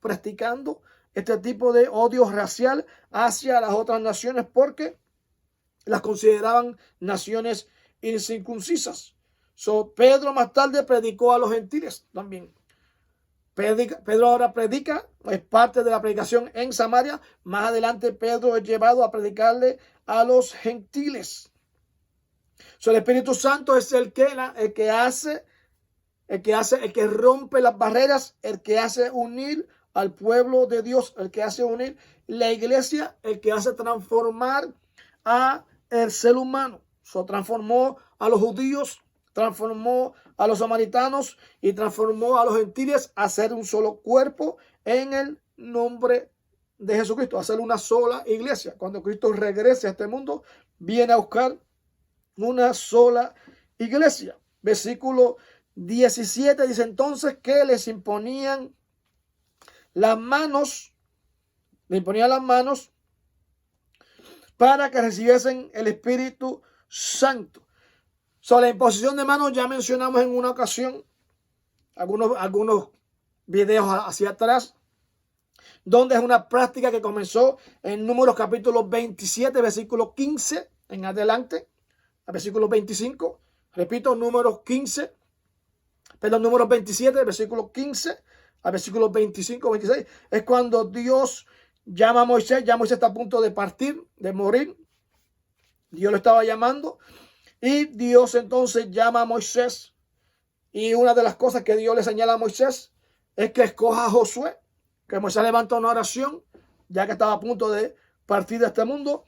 practicando este tipo de odio racial hacia las otras naciones porque las consideraban naciones incircuncisas. Pedro más tarde predicó a los gentiles también. Pedro ahora predica, es parte de la predicación en Samaria. Más adelante Pedro es llevado a predicarle a los gentiles. El Espíritu Santo es el que rompe las barreras, el que hace unir al pueblo de Dios, el que hace unir la iglesia, el que hace transformar a el ser humano. Transformó a los judíos, transformó a los samaritanos y transformó a los gentiles a ser un solo cuerpo en el nombre de Jesucristo, a ser una sola iglesia. Cuando Cristo regrese a este mundo, viene a buscar una sola iglesia. Versículo 17 dice entonces que les imponían las manos para que recibiesen el Espíritu Santo. Sobre la imposición de manos ya mencionamos en una ocasión, algunos videos hacia atrás, donde es una práctica que comenzó en Números capítulo 27, versículo 15 en adelante, al versículo 25. Repito, Números 27, versículo 15 al versículo 25, 26. Es cuando Dios llama a Moisés. Ya Moisés está a punto de partir, de morir. Dios lo estaba llamando. Y Dios entonces llama a Moisés. Y una de las cosas que Dios le señala a Moisés es que escoja a Josué. Que Moisés levanta una oración, ya que estaba a punto de partir de este mundo.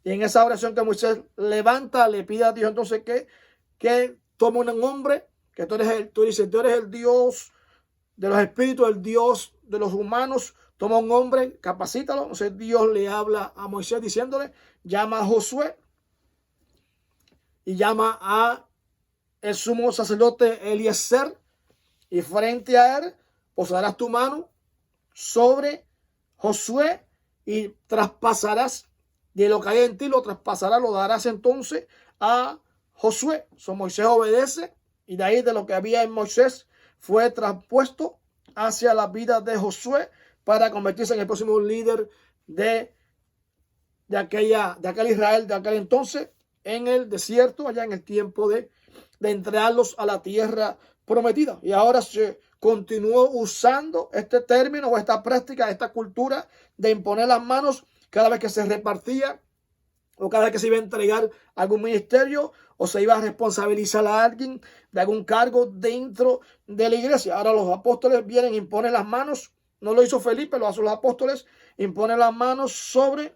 Y en esa oración que Moisés levanta, le pide a Dios entonces que tome un hombre, que tú dices, tú eres el Dios de los espíritus, el Dios de los humanos. Toma un hombre, capacítalo. Entonces Dios le habla a Moisés diciéndole, llama a Josué y llama a el sumo sacerdote Eliezer, y frente a él posarás tu mano sobre Josué y traspasarás de lo que hay en ti, lo traspasarás, lo darás entonces a Josué. Moisés obedece, y de ahí de lo que había en Moisés fue traspuesto hacia la vida de Josué para convertirse en el próximo líder de aquel Israel de aquel entonces en el desierto, allá en el tiempo de entregarlos a la tierra prometida. Y ahora se continuó usando este término o esta práctica, esta cultura de imponer las manos cada vez que se repartía o cada vez que se iba a entregar algún ministerio o se iba a responsabilizar a alguien de algún cargo dentro de la iglesia. Ahora los apóstoles vienen, imponen las manos. No lo hizo Felipe, lo hacen los apóstoles. Imponen las manos sobre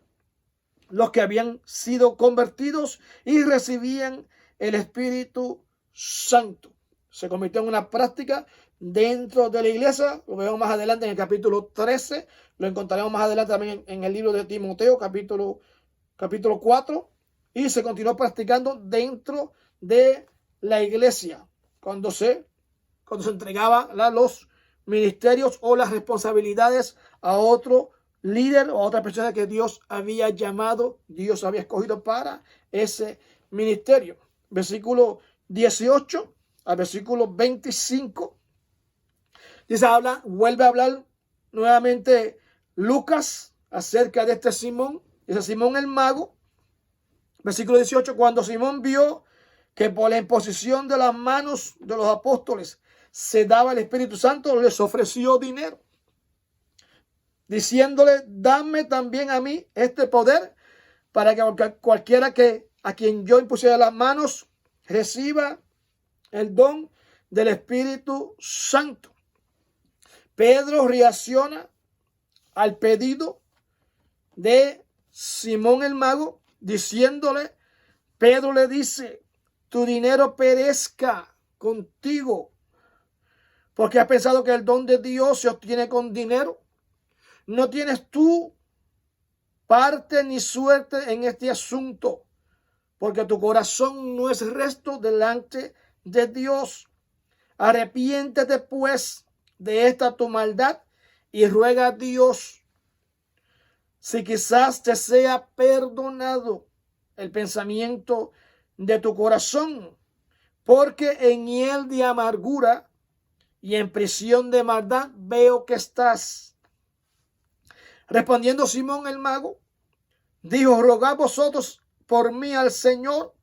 los que habían sido convertidos y recibían el Espíritu Santo. Se convirtió en una práctica dentro de la iglesia. Lo vemos más adelante en el capítulo 13. Lo encontraremos más adelante también en el libro de Timoteo, capítulo 4. Y se continuó practicando dentro de la iglesia cuando se entregaba los ministerios o las responsabilidades a otro líder o a otra persona que Dios había llamado, Dios había escogido para ese ministerio. Versículo 18 al versículo 25. Dice, vuelve a hablar nuevamente Lucas acerca de este Simón. Dice, Simón el mago, versículo 18, cuando Simón vio que por la imposición de las manos de los apóstoles se daba el Espíritu Santo, les ofreció dinero, diciéndole, dame también a mí este poder para que cualquiera a quien yo impusiera las manos reciba el don del Espíritu Santo. Pedro reacciona al pedido de Simón el mago, diciéndole, Pedro le dice, tu dinero perezca contigo, porque has pensado que el don de Dios se obtiene con dinero. No tienes tú parte ni suerte en este asunto, porque tu corazón no es recto delante de Dios. Arrepiéntete pues de esta tu maldad y ruega a Dios si quizás te sea perdonado el pensamiento de tu corazón, porque en hiel de amargura y en prisión de maldad veo que estás. Respondiendo Simón el mago, dijo, rogad vosotros por mí al Señor,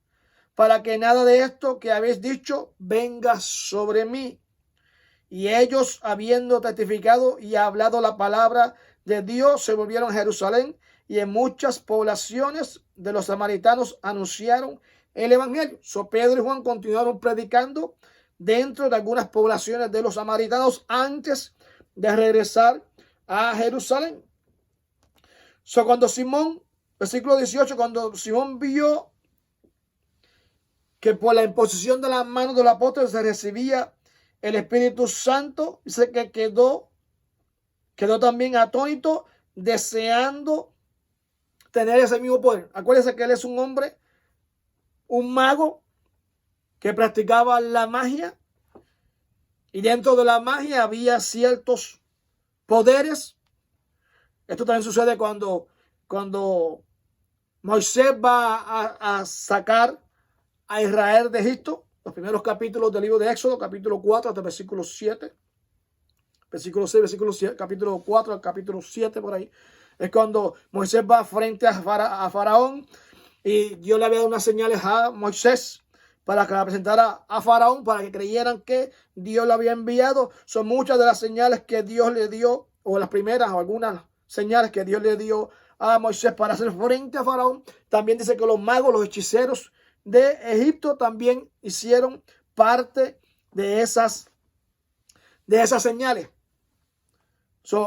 para que nada de esto que habéis dicho venga sobre mí. Y ellos, habiendo testificado y hablado la palabra de Dios, se volvieron a Jerusalén, y en muchas poblaciones de los samaritanos anunciaron el evangelio. Pedro y Juan continuaron predicando dentro de algunas poblaciones de los samaritanos antes de regresar a Jerusalén. Cuando Simón, versículo 18, cuando Simón vio que por la imposición de las manos del apóstol se recibía el Espíritu Santo, dice que quedó también atónito, deseando tener ese mismo poder. Acuérdense que él es un hombre, un mago que practicaba la magia, y dentro de la magia había ciertos poderes. Esto también sucede cuando Moisés va a sacar a Israel de Egipto. Los primeros capítulos del libro de Éxodo, capítulo 4 hasta el versículo 7. Versículo 6, versículo 7, capítulo 4 al capítulo 7 por ahí. Es cuando Moisés va frente a Faraón y Dios le había dado unas señales a Moisés para que la presentara a Faraón, para que creyeran que Dios lo había enviado. Son muchas de las señales que Dios le dio, o las primeras o algunas señales que Dios le dio a Moisés para hacer frente a Faraón. También dice que los magos, los hechiceros de Egipto también hicieron parte de esas señales.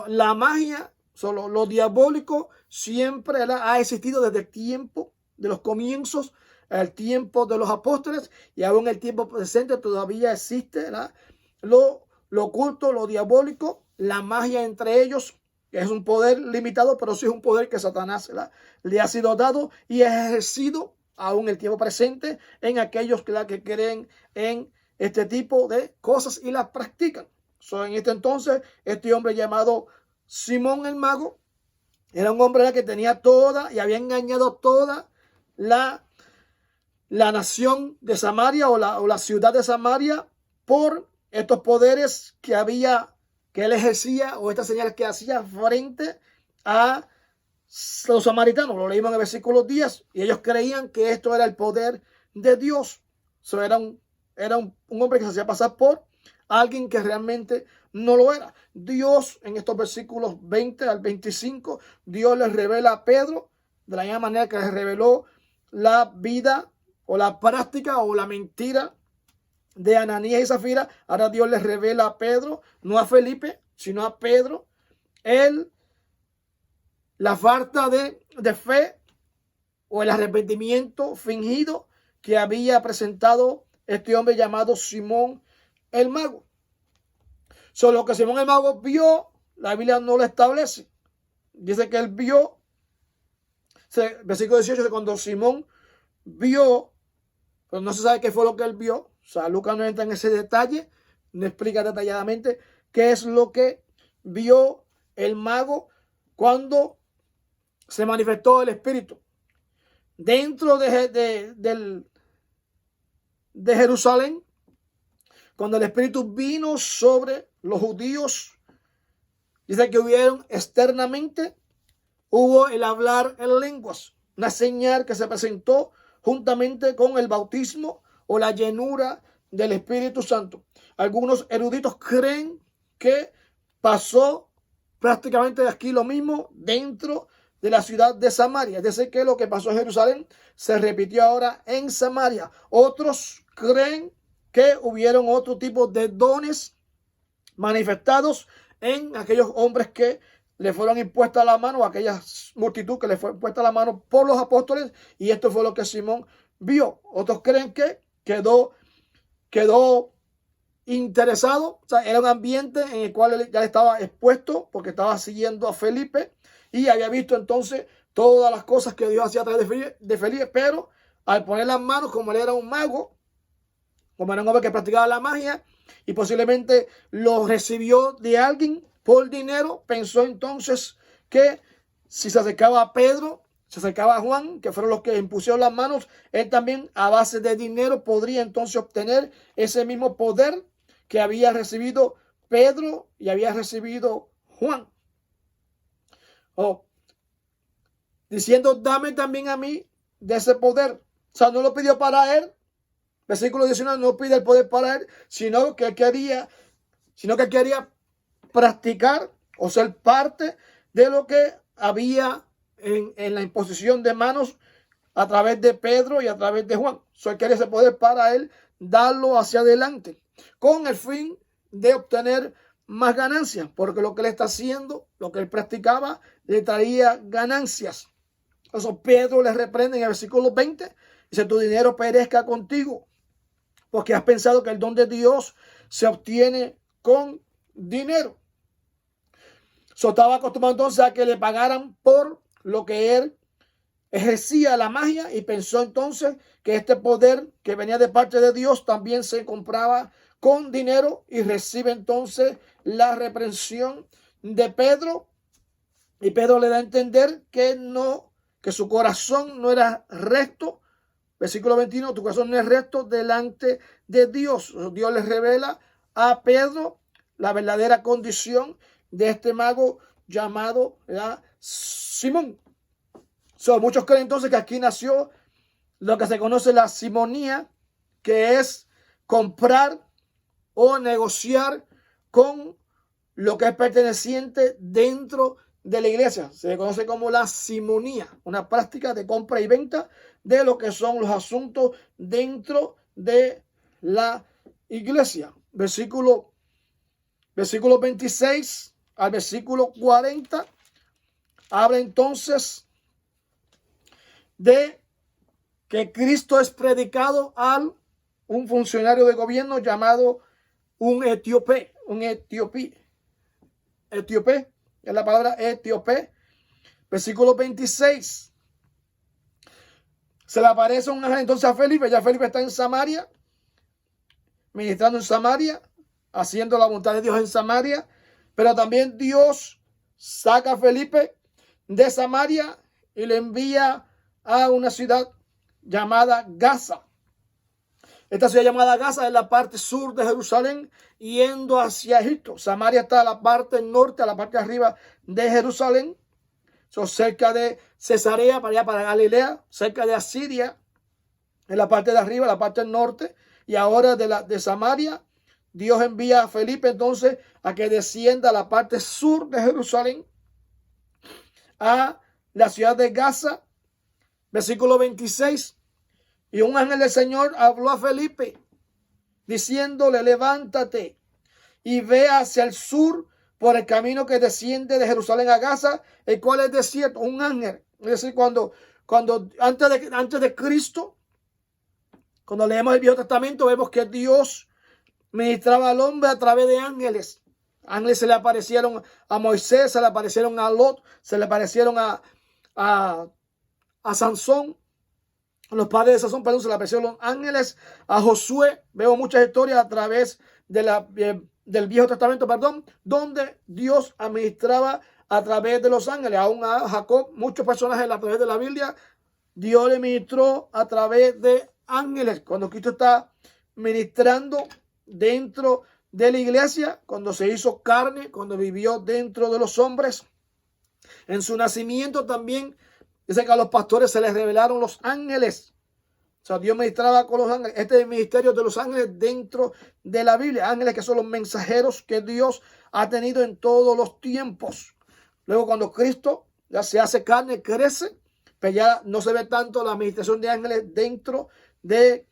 La magia, lo diabólico siempre ha existido desde el tiempo de los comienzos, el tiempo de los apóstoles, y aún en el tiempo presente todavía existe lo oculto, lo diabólico, la magia entre ellos. Es un poder limitado, pero sí es un poder que Satanás le ha sido dado y es ejercido aún en el tiempo presente en aquellos que creen en este tipo de cosas y las practican. En este entonces, este hombre llamado Simón el Mago era un hombre que tenía toda y había engañado toda la nación de Samaria o la ciudad de Samaria por estos poderes que él ejercía, o estas señales que hacía frente a los samaritanos. Lo leímos en el versículo 10 y ellos creían que esto era el poder de Dios. Era un hombre que se hacía pasar por alguien que realmente no lo era. Dios, en estos versículos 20 al 25, Dios les revela a Pedro de la misma manera que les reveló la vida o la práctica o la mentira de Ananías y Zafira. Ahora Dios les revela a Pedro, no a Felipe, sino a Pedro, la falta de fe o el arrepentimiento fingido que había presentado este hombre llamado Simón el Mago. Lo que Simón el Mago vio, la Biblia no lo establece. Dice que él vio, versículo 18, que cuando Simón vio, pero no se sabe qué fue lo que él vio. Lucas no entra en ese detalle, no explica detalladamente qué es lo que vio el mago cuando se manifestó el Espíritu. Dentro de Jerusalén, cuando el Espíritu vino sobre los judíos, dice que hubieron externamente, hubo el hablar en lenguas, una señal que se presentó juntamente con el bautismo o la llenura del Espíritu Santo. Algunos eruditos creen que pasó prácticamente aquí lo mismo dentro de la ciudad de Samaria. Es decir, que lo que pasó en Jerusalén se repitió ahora en Samaria. Otros creen que hubieron otro tipo de dones manifestados en aquellos hombres que le fueron impuestas la mano, aquella multitud que le fue impuesta la mano por los apóstoles, y esto fue lo que Simón vio. Otros creen que quedó interesado, era un ambiente en el cual él ya estaba expuesto porque estaba siguiendo a Felipe y había visto entonces todas las cosas que Dios hacía a través de Felipe, pero al poner las manos, como él era un mago, como era un hombre que practicaba la magia y posiblemente lo recibió de alguien por dinero, pensó entonces que si se acercaba a Pedro, se acercaba a Juan, que fueron los que impusieron las manos, él también a base de dinero podría entonces obtener ese mismo poder que había recibido Pedro y había recibido Juan. Diciendo, dame también a mí de ese poder. No lo pidió para él. Versículo 19, no pide el poder para él, sino que quería practicar o ser parte de lo que había en la imposición de manos a través de Pedro y a través de Juan. Él quería ese poder para él darlo hacia adelante con el fin de obtener más ganancias, porque lo que él está haciendo, lo que él practicaba, le traía ganancias. Entonces Pedro le reprende en el versículo 20, dice, tu dinero perezca contigo, porque has pensado que el don de Dios se obtiene con dinero. Estaba acostumbrado entonces a que le pagaran por lo que él ejercía la magia, y pensó entonces que este poder que venía de parte de Dios también se compraba con dinero, y recibe entonces la reprensión de Pedro, y Pedro le da a entender que su corazón no era recto Versículo 21, tu corazón no es recto delante de Dios. Dios les revela a Pedro la verdadera condición de este mago llamado, ¿verdad?, Simón. Muchos creen entonces que aquí nació lo que se conoce la simonía, que es comprar o negociar con lo que es perteneciente dentro de la iglesia. Se conoce como la simonía, una práctica de compra y venta de lo que son los asuntos dentro de la iglesia. Versículo 26 al versículo 40 habla entonces de que Cristo es predicado a un funcionario de gobierno llamado un etíope, etíope, es la palabra etíope. Versículo 26. Se le aparece un ángel entonces a Felipe. Ya Felipe está en Samaria, ministrando en Samaria, haciendo la voluntad de Dios en Samaria. Pero también Dios saca a Felipe de Samaria y le envía a una ciudad llamada Gaza. Esta ciudad llamada Gaza es la parte sur de Jerusalén, yendo hacia Egipto. Samaria está a la parte norte, a la parte de arriba de Jerusalén. Cerca de Cesarea, para allá, para Galilea, cerca de Asiria, en la parte de arriba, la parte norte. Y ahora de Samaria, Dios envía a Felipe entonces a que descienda a la parte sur de Jerusalén, a la ciudad de Gaza. Versículo 26. Y un ángel del Señor habló a Felipe, diciéndole: levántate y ve hacia el sur por el camino que desciende de Jerusalén a Gaza, el cual es desierto. Un ángel. Es decir, cuando antes de Cristo, cuando leemos el Viejo Testamento, vemos que Dios ministraba al hombre a través de ángeles. Ángeles se le aparecieron a Moisés, se le aparecieron a Lot, se le aparecieron a Sansón. Los padres de Sansón, perdón, se le aparecieron los ángeles a Josué. Veo muchas historias a través del Viejo Testamento, donde Dios administraba a través de los ángeles. Aún a Jacob, muchos personajes a través de la Biblia, Dios le ministró a través de ángeles. Cuando Cristo está ministrando dentro de la iglesia, cuando se hizo carne, cuando vivió dentro de los hombres, en su nacimiento también, dice que a los pastores se les revelaron los ángeles. O sea, Dios ministraba con los ángeles. Este es el ministerio de los ángeles dentro de la Biblia. Ángeles que son los mensajeros que Dios ha tenido en todos los tiempos. Luego, cuando Cristo ya se hace carne, crece, pero ya no se ve tanto la administración de ángeles dentro de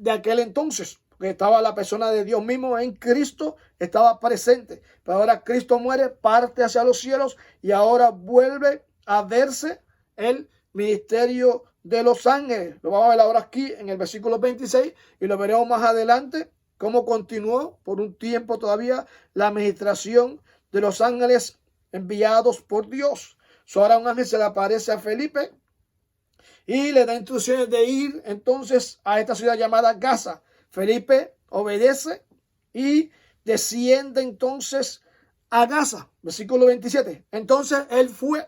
aquel entonces. Porque estaba la persona de Dios mismo en Cristo, estaba presente. Pero ahora Cristo muere, parte hacia los cielos y ahora vuelve a verse el ministerio de los ángeles. Lo vamos a ver ahora aquí en el versículo 26 y lo veremos más adelante cómo continuó por un tiempo todavía la administración de los ángeles enviados por Dios. Ahora un ángel se le aparece a Felipe y le da instrucciones de ir entonces a esta ciudad llamada Gaza. Felipe obedece y desciende entonces a Gaza. Versículo 27. Entonces él fue,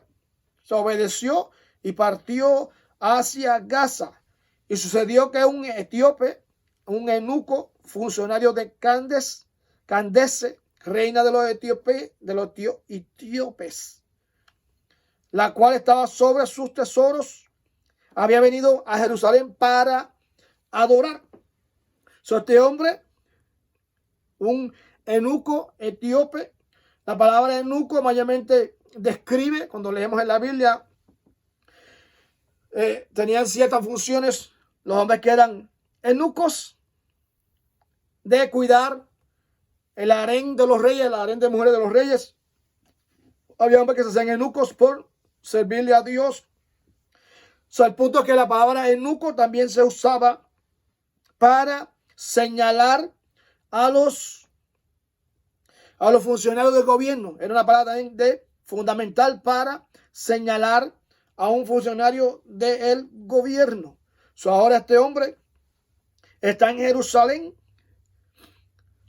se obedeció y partió hacia Gaza. Y sucedió que un etíope, un eunuco, funcionario de Candace, reina de los etíopes, la cual estaba sobre sus tesoros, había venido a Jerusalén para adorar. Este hombre, un eunuco etíope, la palabra eunuco mayormente describe, cuando leemos en la Biblia, tenían ciertas funciones los hombres que eran eunucos, de cuidar el harén de los reyes, el harén de mujeres de los reyes. Había hombres que se hacían eunucos por servirle a Dios. El punto es que la palabra eunuco también se usaba para señalar a los funcionarios del gobierno. Era una palabra también fundamental para señalar a un funcionario del gobierno. Ahora este hombre está en Jerusalén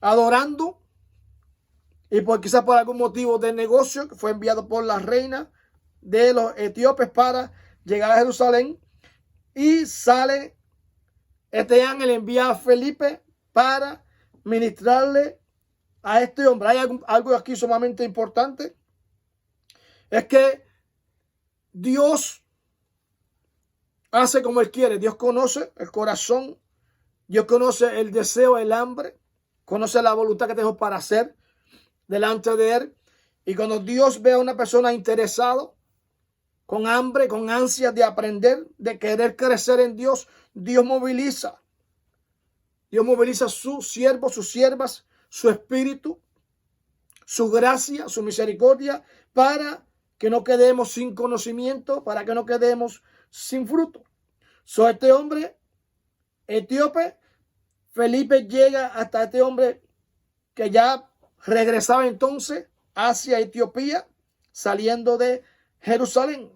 adorando, y quizás por algún motivo de negocio, que fue enviado por la reina de los etíopes para llegar a Jerusalén. y sale este ángel, envía a Felipe para ministrarle a este hombre. Hay algo aquí sumamente importante, es que Dios hace como Él quiere. Dios conoce el corazón, Dios conoce el deseo, el hambre, conoce la voluntad que tenemos para hacer delante de Él. Y cuando Dios ve a una persona interesada, con hambre, con ansias de aprender, de querer crecer en Dios, Dios moviliza sus siervos, sus siervas, su espíritu, su gracia, su misericordia, para que no quedemos sin conocimiento, para que no quedemos sin fruto. Este hombre etíope, Felipe llega hasta este hombre que ya regresaba entonces hacia Etiopía, saliendo de Jerusalén.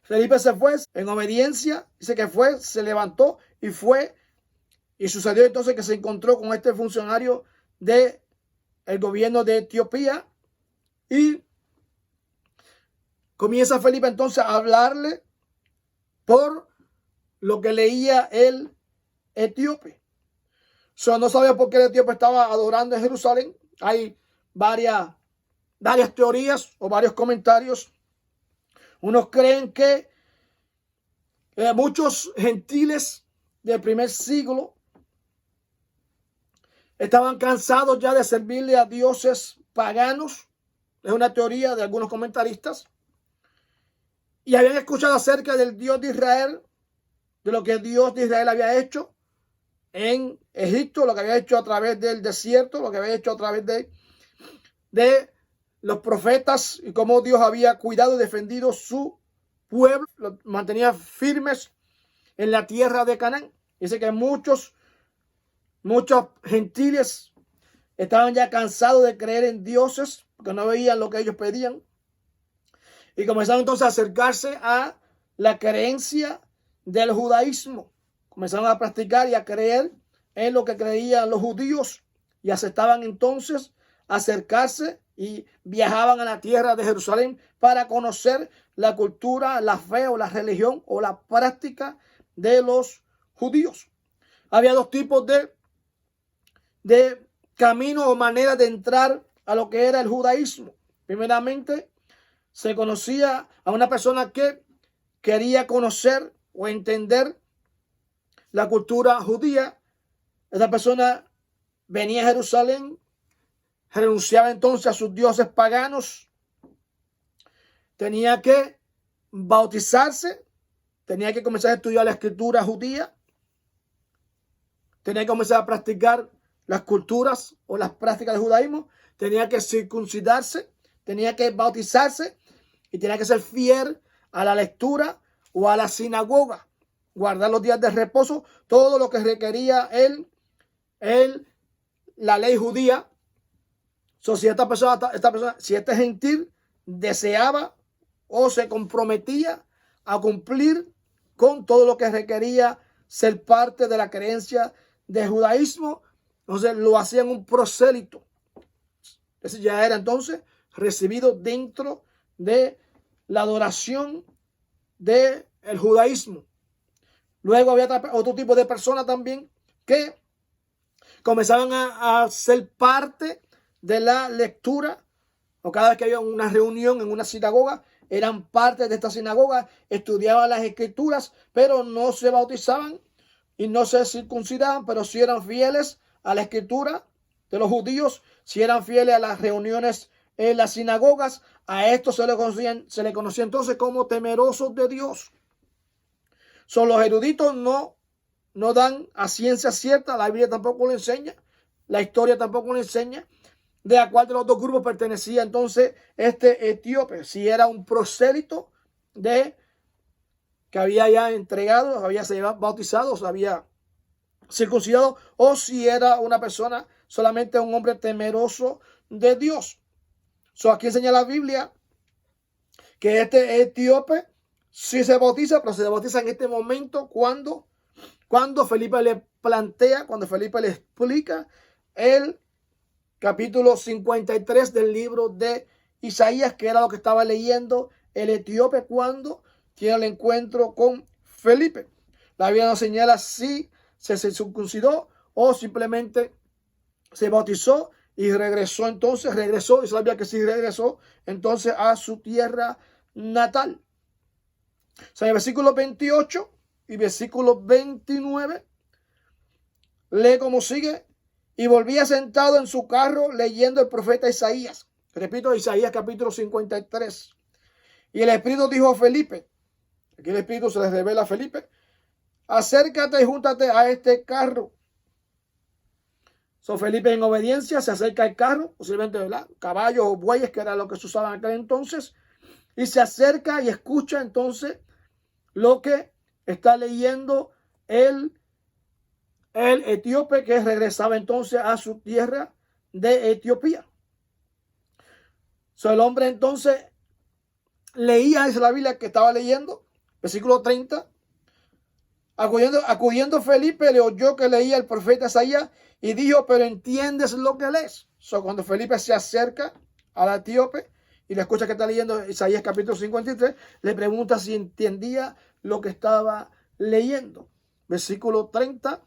Felipe se fue en obediencia, dice que fue, se levantó y fue. Y sucedió entonces que se encontró con este funcionario del gobierno de Etiopía y comienza Felipe entonces a hablarle por lo que leía el etíope. No sabía por qué el etíope estaba adorando en Jerusalén. Hay varias teorías o varios comentarios. Unos creen que muchos gentiles del primer siglo estaban cansados ya de servirle a dioses paganos. Es una teoría de algunos comentaristas. Y habían escuchado acerca del Dios de Israel, de lo que el Dios de Israel había hecho en Egipto, lo que había hecho a través del desierto, lo que había hecho a través de los profetas y cómo Dios había cuidado y defendido su pueblo, los mantenía firmes en la tierra de Canaán. Dice que muchos gentiles estaban ya cansados de creer en dioses porque no veían lo que ellos pedían y comenzaron entonces a acercarse a la creencia del judaísmo. Comenzaron a practicar y a creer en lo que creían los judíos y aceptaban entonces acercarse y viajaban a la tierra de Jerusalén para conocer la cultura, la fe o la religión o la práctica de los judíos. Había dos tipos de camino o manera de entrar a lo que era el judaísmo. Primeramente, se conocía a una persona que quería conocer o entender la cultura judía. Esa persona venía a Jerusalén, renunciaba entonces a sus dioses paganos, tenía que bautizarse, tenía que comenzar a estudiar la escritura judía, tenía que comenzar a practicar las culturas o las prácticas del judaísmo, tenía que circuncidarse, tenía que bautizarse y tenía que ser fiel a la lectura o a la sinagoga, guardar los días de reposo, todo lo que requería la ley judía. Si esta persona, si este gentil deseaba o se comprometía a cumplir con todo lo que requería ser parte de la creencia del judaísmo, entonces lo hacían un prosélito. Ese ya era entonces recibido dentro de la adoración del judaísmo. Luego había otro tipo de personas también que comenzaban a ser parte de la lectura, o cada vez que había una reunión en una sinagoga, eran parte de esta sinagoga, estudiaban las escrituras, pero no se bautizaban y no se circuncidaban, pero sí eran fieles a la escritura de los judíos, si eran fieles a las reuniones en las sinagogas. A esto se le conocía entonces como temerosos de Dios. Los eruditos no dan a ciencia cierta, la Biblia tampoco lo enseña, la historia tampoco lo enseña, de a cuál de los dos grupos pertenecía entonces este etíope, si era un prosélito que había ya entregado, había sido bautizado, se había circuncidado, o si era una persona, solamente un hombre temeroso de Dios. Aquí enseña la Biblia que este etíope sí se bautiza, pero se bautiza en este momento cuando Felipe le plantea, cuando Felipe le explica el capítulo 53 del libro de Isaías, que era lo que estaba leyendo el etíope cuando tiene el encuentro con Felipe. La Biblia nos señala si se circuncidó o simplemente se bautizó y regresó. Entonces regresó, y sabía que sí regresó entonces a su tierra natal. O sea, en el versículo 28 y versículo 29 lee como sigue: y volvía sentado en su carro leyendo el profeta Isaías. Repito, Isaías capítulo 53. Y el Espíritu dijo a Felipe, aquí el Espíritu se le revela a Felipe: acércate y júntate a este carro. Felipe, en obediencia, se acerca al carro, posiblemente, ¿verdad?, caballos o bueyes, que era lo que se usaba en aquel entonces, y se acerca y escucha entonces lo que está leyendo el etíope, que regresaba entonces a su tierra de Etiopía. El hombre entonces leía, dice la Biblia, que estaba leyendo, versículo 30. Acudiendo Felipe, le oyó que leía el profeta Isaías y dijo: pero ¿entiendes lo que lees? Cuando Felipe se acerca al etíope y le escucha que está leyendo Isaías capítulo 53, le pregunta si entendía lo que estaba leyendo. Versículo 30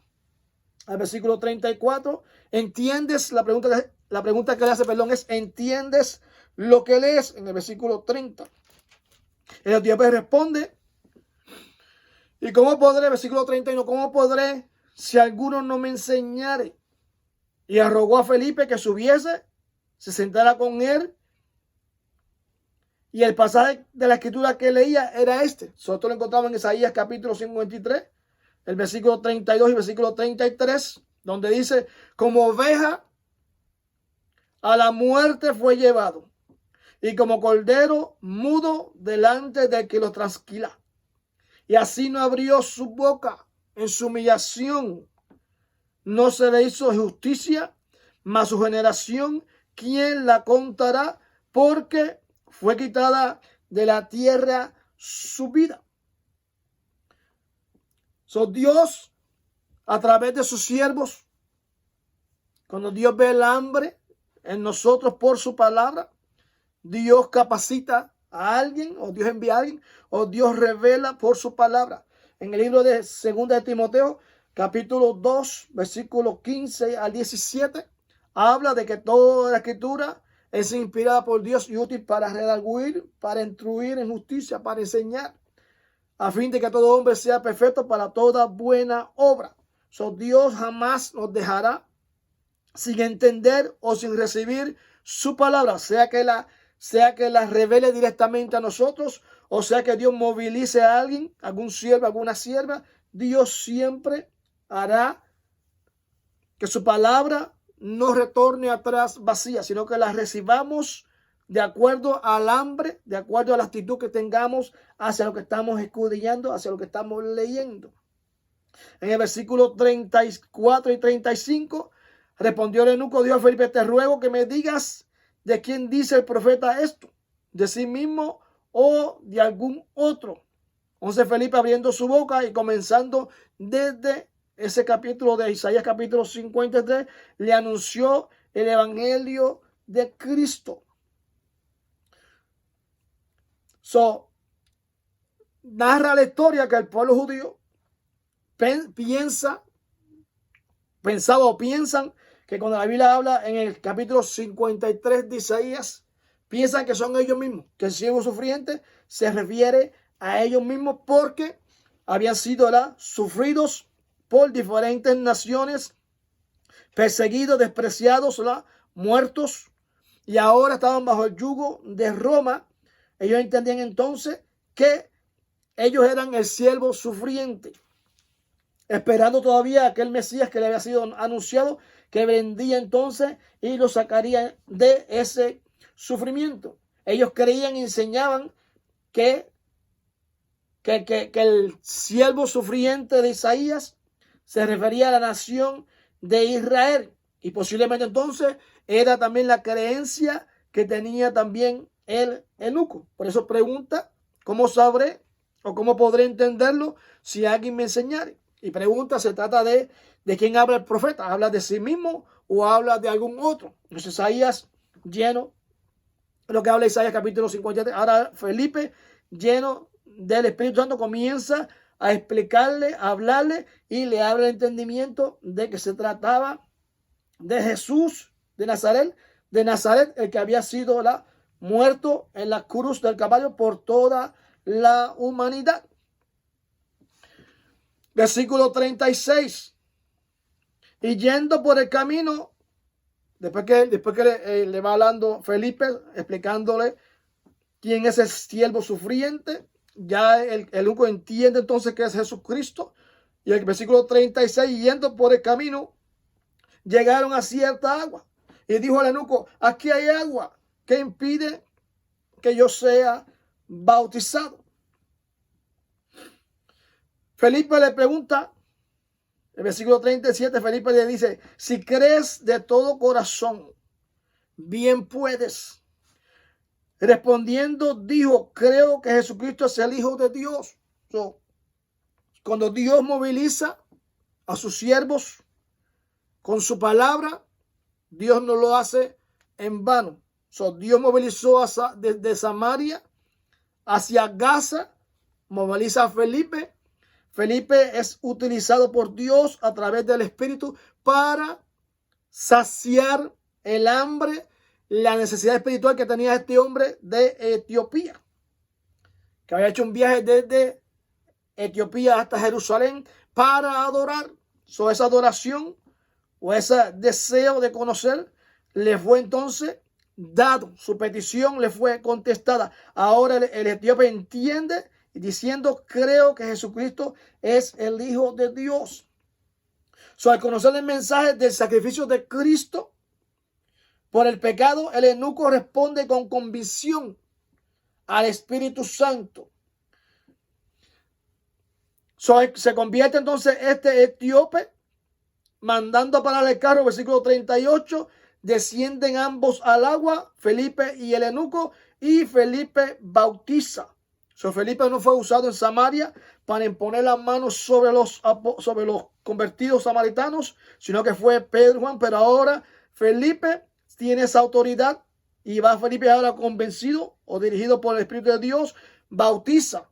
al versículo 34. ¿Entiendes? La pregunta que le hace, es: ¿entiendes lo que lees? En el versículo 30. El etíope responde: ¿y cómo podré, versículo 31, cómo podré si alguno no me enseñare? Y rogó a Felipe que subiese, se sentara con él. Y el pasaje de la escritura que leía era este. Nosotros lo encontramos en Isaías capítulo 53, el versículo 32 y versículo 33, donde dice: como oveja a la muerte fue llevado, y como cordero mudo delante del que lo trasquila. Y así no abrió su boca, en su humillación no se le hizo justicia, mas su generación, ¿quién la contará? Porque fue quitada de la tierra su vida. Dios, a través de sus siervos, cuando Dios ve el hambre en nosotros por su palabra, Dios capacita a alguien, o Dios envía a alguien, o Dios revela por su palabra. En el libro de 2 de Timoteo, capítulo 2, versículos 15 al 17, habla de que toda la escritura es inspirada por Dios y útil para redarguir, para instruir en justicia, para enseñar, a fin de que todo hombre sea perfecto para toda buena obra. Dios jamás nos dejará sin entender o sin recibir su palabra, sea que la revele directamente a nosotros, o sea que Dios movilice a alguien, algún siervo, alguna sierva. Dios siempre hará que su palabra no retorne atrás vacía, sino que la recibamos de acuerdo al hambre, de acuerdo a la actitud que tengamos hacia lo que estamos escudriñando, hacia lo que estamos leyendo. En el versículo 34 y 35, respondió el eunuco, dijo a Felipe: te ruego que me digas de quién dice el profeta esto, de sí mismo o de algún otro. Entonces Felipe, abriendo su boca y comenzando desde ese capítulo de Isaías capítulo 53, le anunció el evangelio de Cristo. Narra la historia que el pueblo judío piensan que cuando la Biblia habla en el capítulo 53 de Isaías, piensan que son ellos mismos, que el siervo sufriente se refiere a ellos mismos porque habían sido sufridos por diferentes naciones, perseguidos, despreciados, muertos, y ahora estaban bajo el yugo de Roma. Ellos entendían entonces que ellos eran el siervo sufriente, esperando todavía aquel Mesías que le había sido anunciado, que vendría entonces y lo sacaría de ese sufrimiento. Ellos creían y enseñaban que el siervo sufriente de Isaías se refería a la nación de Israel, y posiblemente entonces era también la creencia que tenía también el eunuco. Por eso pregunta: ¿cómo sabré o cómo podré entenderlo si alguien me enseñare? Y pregunta, se trata de quién habla el profeta. ¿Habla de sí mismo o habla de algún otro? Entonces Isaías, lleno de lo que habla Isaías capítulo 53. Ahora Felipe, lleno del Espíritu Santo, comienza a explicarle, a hablarle, y le abre el entendimiento de que se trataba de Jesús de Nazaret, el que había sido muerto en la cruz del Calvario por toda la humanidad. Versículo 36. Y yendo por el camino, después que le va hablando Felipe, explicándole quién es el siervo sufriente, ya el eunuco entiende entonces que es Jesucristo. Y el versículo 36, yendo por el camino, llegaron a cierta agua. Y dijo al eunuco, aquí hay agua, ¿qué impide que yo sea bautizado? Felipe le pregunta, el versículo 37, Felipe le dice, si crees de todo corazón, bien puedes. Respondiendo dijo, creo que Jesucristo es el Hijo de Dios. Cuando Dios moviliza a sus siervos con su palabra, Dios no lo hace en vano. Dios movilizó desde Samaria hacia Gaza, moviliza a Felipe. Felipe es utilizado por Dios a través del Espíritu para saciar el hambre, la necesidad espiritual que tenía este hombre de Etiopía, que había hecho un viaje desde Etiopía hasta Jerusalén para adorar. Esa adoración o ese deseo de conocer le fue entonces dado, su petición le fue contestada. Ahora el etíope entiende, diciendo, creo que Jesucristo es el Hijo de Dios. Al conocer el mensaje del sacrificio de Cristo por el pecado, el eunuco responde con convicción al Espíritu Santo. Se convierte entonces este etíope, mandando parar el carro, versículo 38, descienden ambos al agua, Felipe y el eunuco, y Felipe bautiza. Felipe no fue usado en Samaria para imponer las manos sobre los convertidos samaritanos, sino que fue Pedro y Juan. Pero ahora Felipe tiene esa autoridad y va Felipe ahora convencido o dirigido por el Espíritu de Dios, bautiza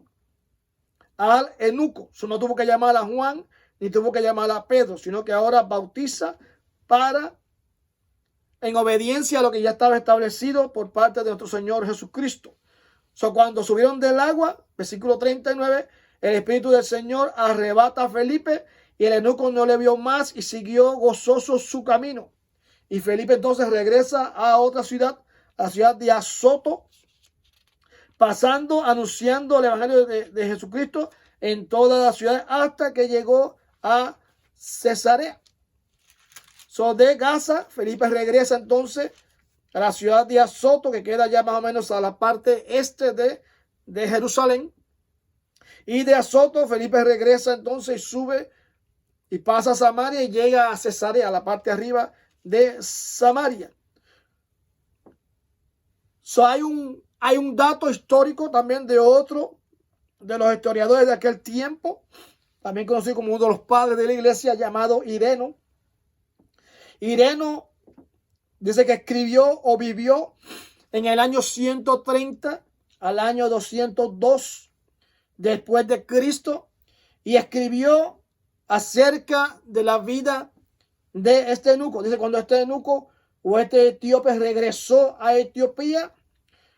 al eunuco. No tuvo que llamar a Juan ni tuvo que llamar a Pedro, sino que ahora bautiza en obediencia a lo que ya estaba establecido por parte de nuestro Señor Jesucristo. Cuando subieron del agua, versículo 39, el Espíritu del Señor arrebata a Felipe y el eunuco no le vio más y siguió gozoso su camino. Y Felipe entonces regresa a otra ciudad, a la ciudad de Azoto, pasando, anunciando el Evangelio de Jesucristo en todas las ciudades hasta que llegó a Cesarea. De Gaza, Felipe regresa entonces a la ciudad de Azoto, que queda ya más o menos a la parte este de Jerusalén. Y de Azoto, Felipe regresa entonces y sube y pasa a Samaria y llega a Cesarea, a la parte arriba de Samaria. Hay un dato histórico también de otro de los historiadores de aquel tiempo, también conocido como uno de los padres de la iglesia, llamado Ireno. Ireno dice que escribió o vivió en el año 130 al año 202 después de Cristo y escribió acerca de la vida de este eunuco. Dice, cuando este eunuco o este etíope regresó a Etiopía,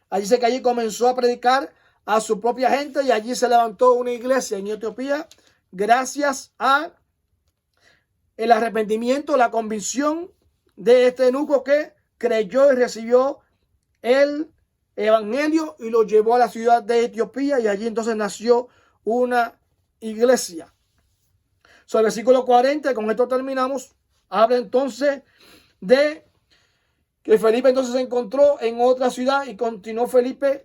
allí dice que allí comenzó a predicar a su propia gente y allí se levantó una iglesia en Etiopía gracias a el arrepentimiento, la convicción de este eunuco que creyó y recibió el evangelio y lo llevó a la ciudad de Etiopía y allí entonces nació una iglesia. El versículo 40, con esto terminamos, habla entonces de que Felipe entonces se encontró en otra ciudad y continuó Felipe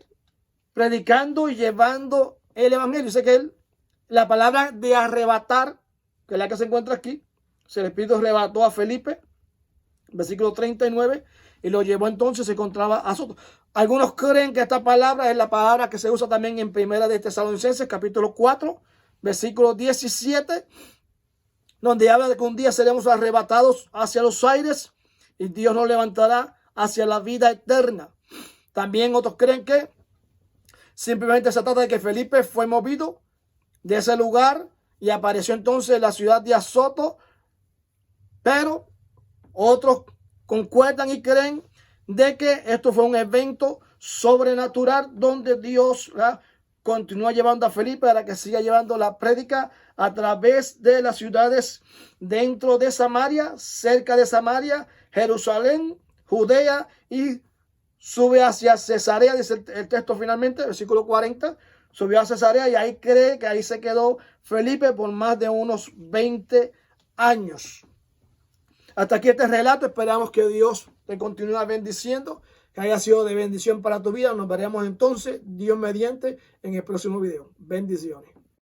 predicando y llevando el evangelio. Dice que la palabra de arrebatar, que es la que se encuentra aquí, el Espíritu arrebató a Felipe, versículo 39, y lo llevó entonces, se encontraba a Azoto. Algunos creen que esta palabra es la palabra que se usa también en Primera de Tesalonicenses, capítulo 4, versículo 17, donde habla de que un día seremos arrebatados hacia los aires y Dios nos levantará hacia la vida eterna. También otros creen que simplemente se trata de que Felipe fue movido de ese lugar y apareció entonces en la ciudad de Azoto, pero otros concuerdan y creen de que esto fue un evento sobrenatural donde Dios, ¿verdad?, continúa llevando a Felipe para que siga llevando la prédica a través de las ciudades dentro de Samaria, cerca de Samaria, Jerusalén, Judea, y sube hacia Cesarea, dice el texto finalmente, versículo 40, subió a Cesarea y ahí cree que ahí se quedó Felipe por más de unos 20 años. Hasta aquí este relato. Esperamos que Dios te continúe bendiciendo, que haya sido de bendición para tu vida. Nos veremos entonces, Dios mediante, en el próximo video. Bendiciones.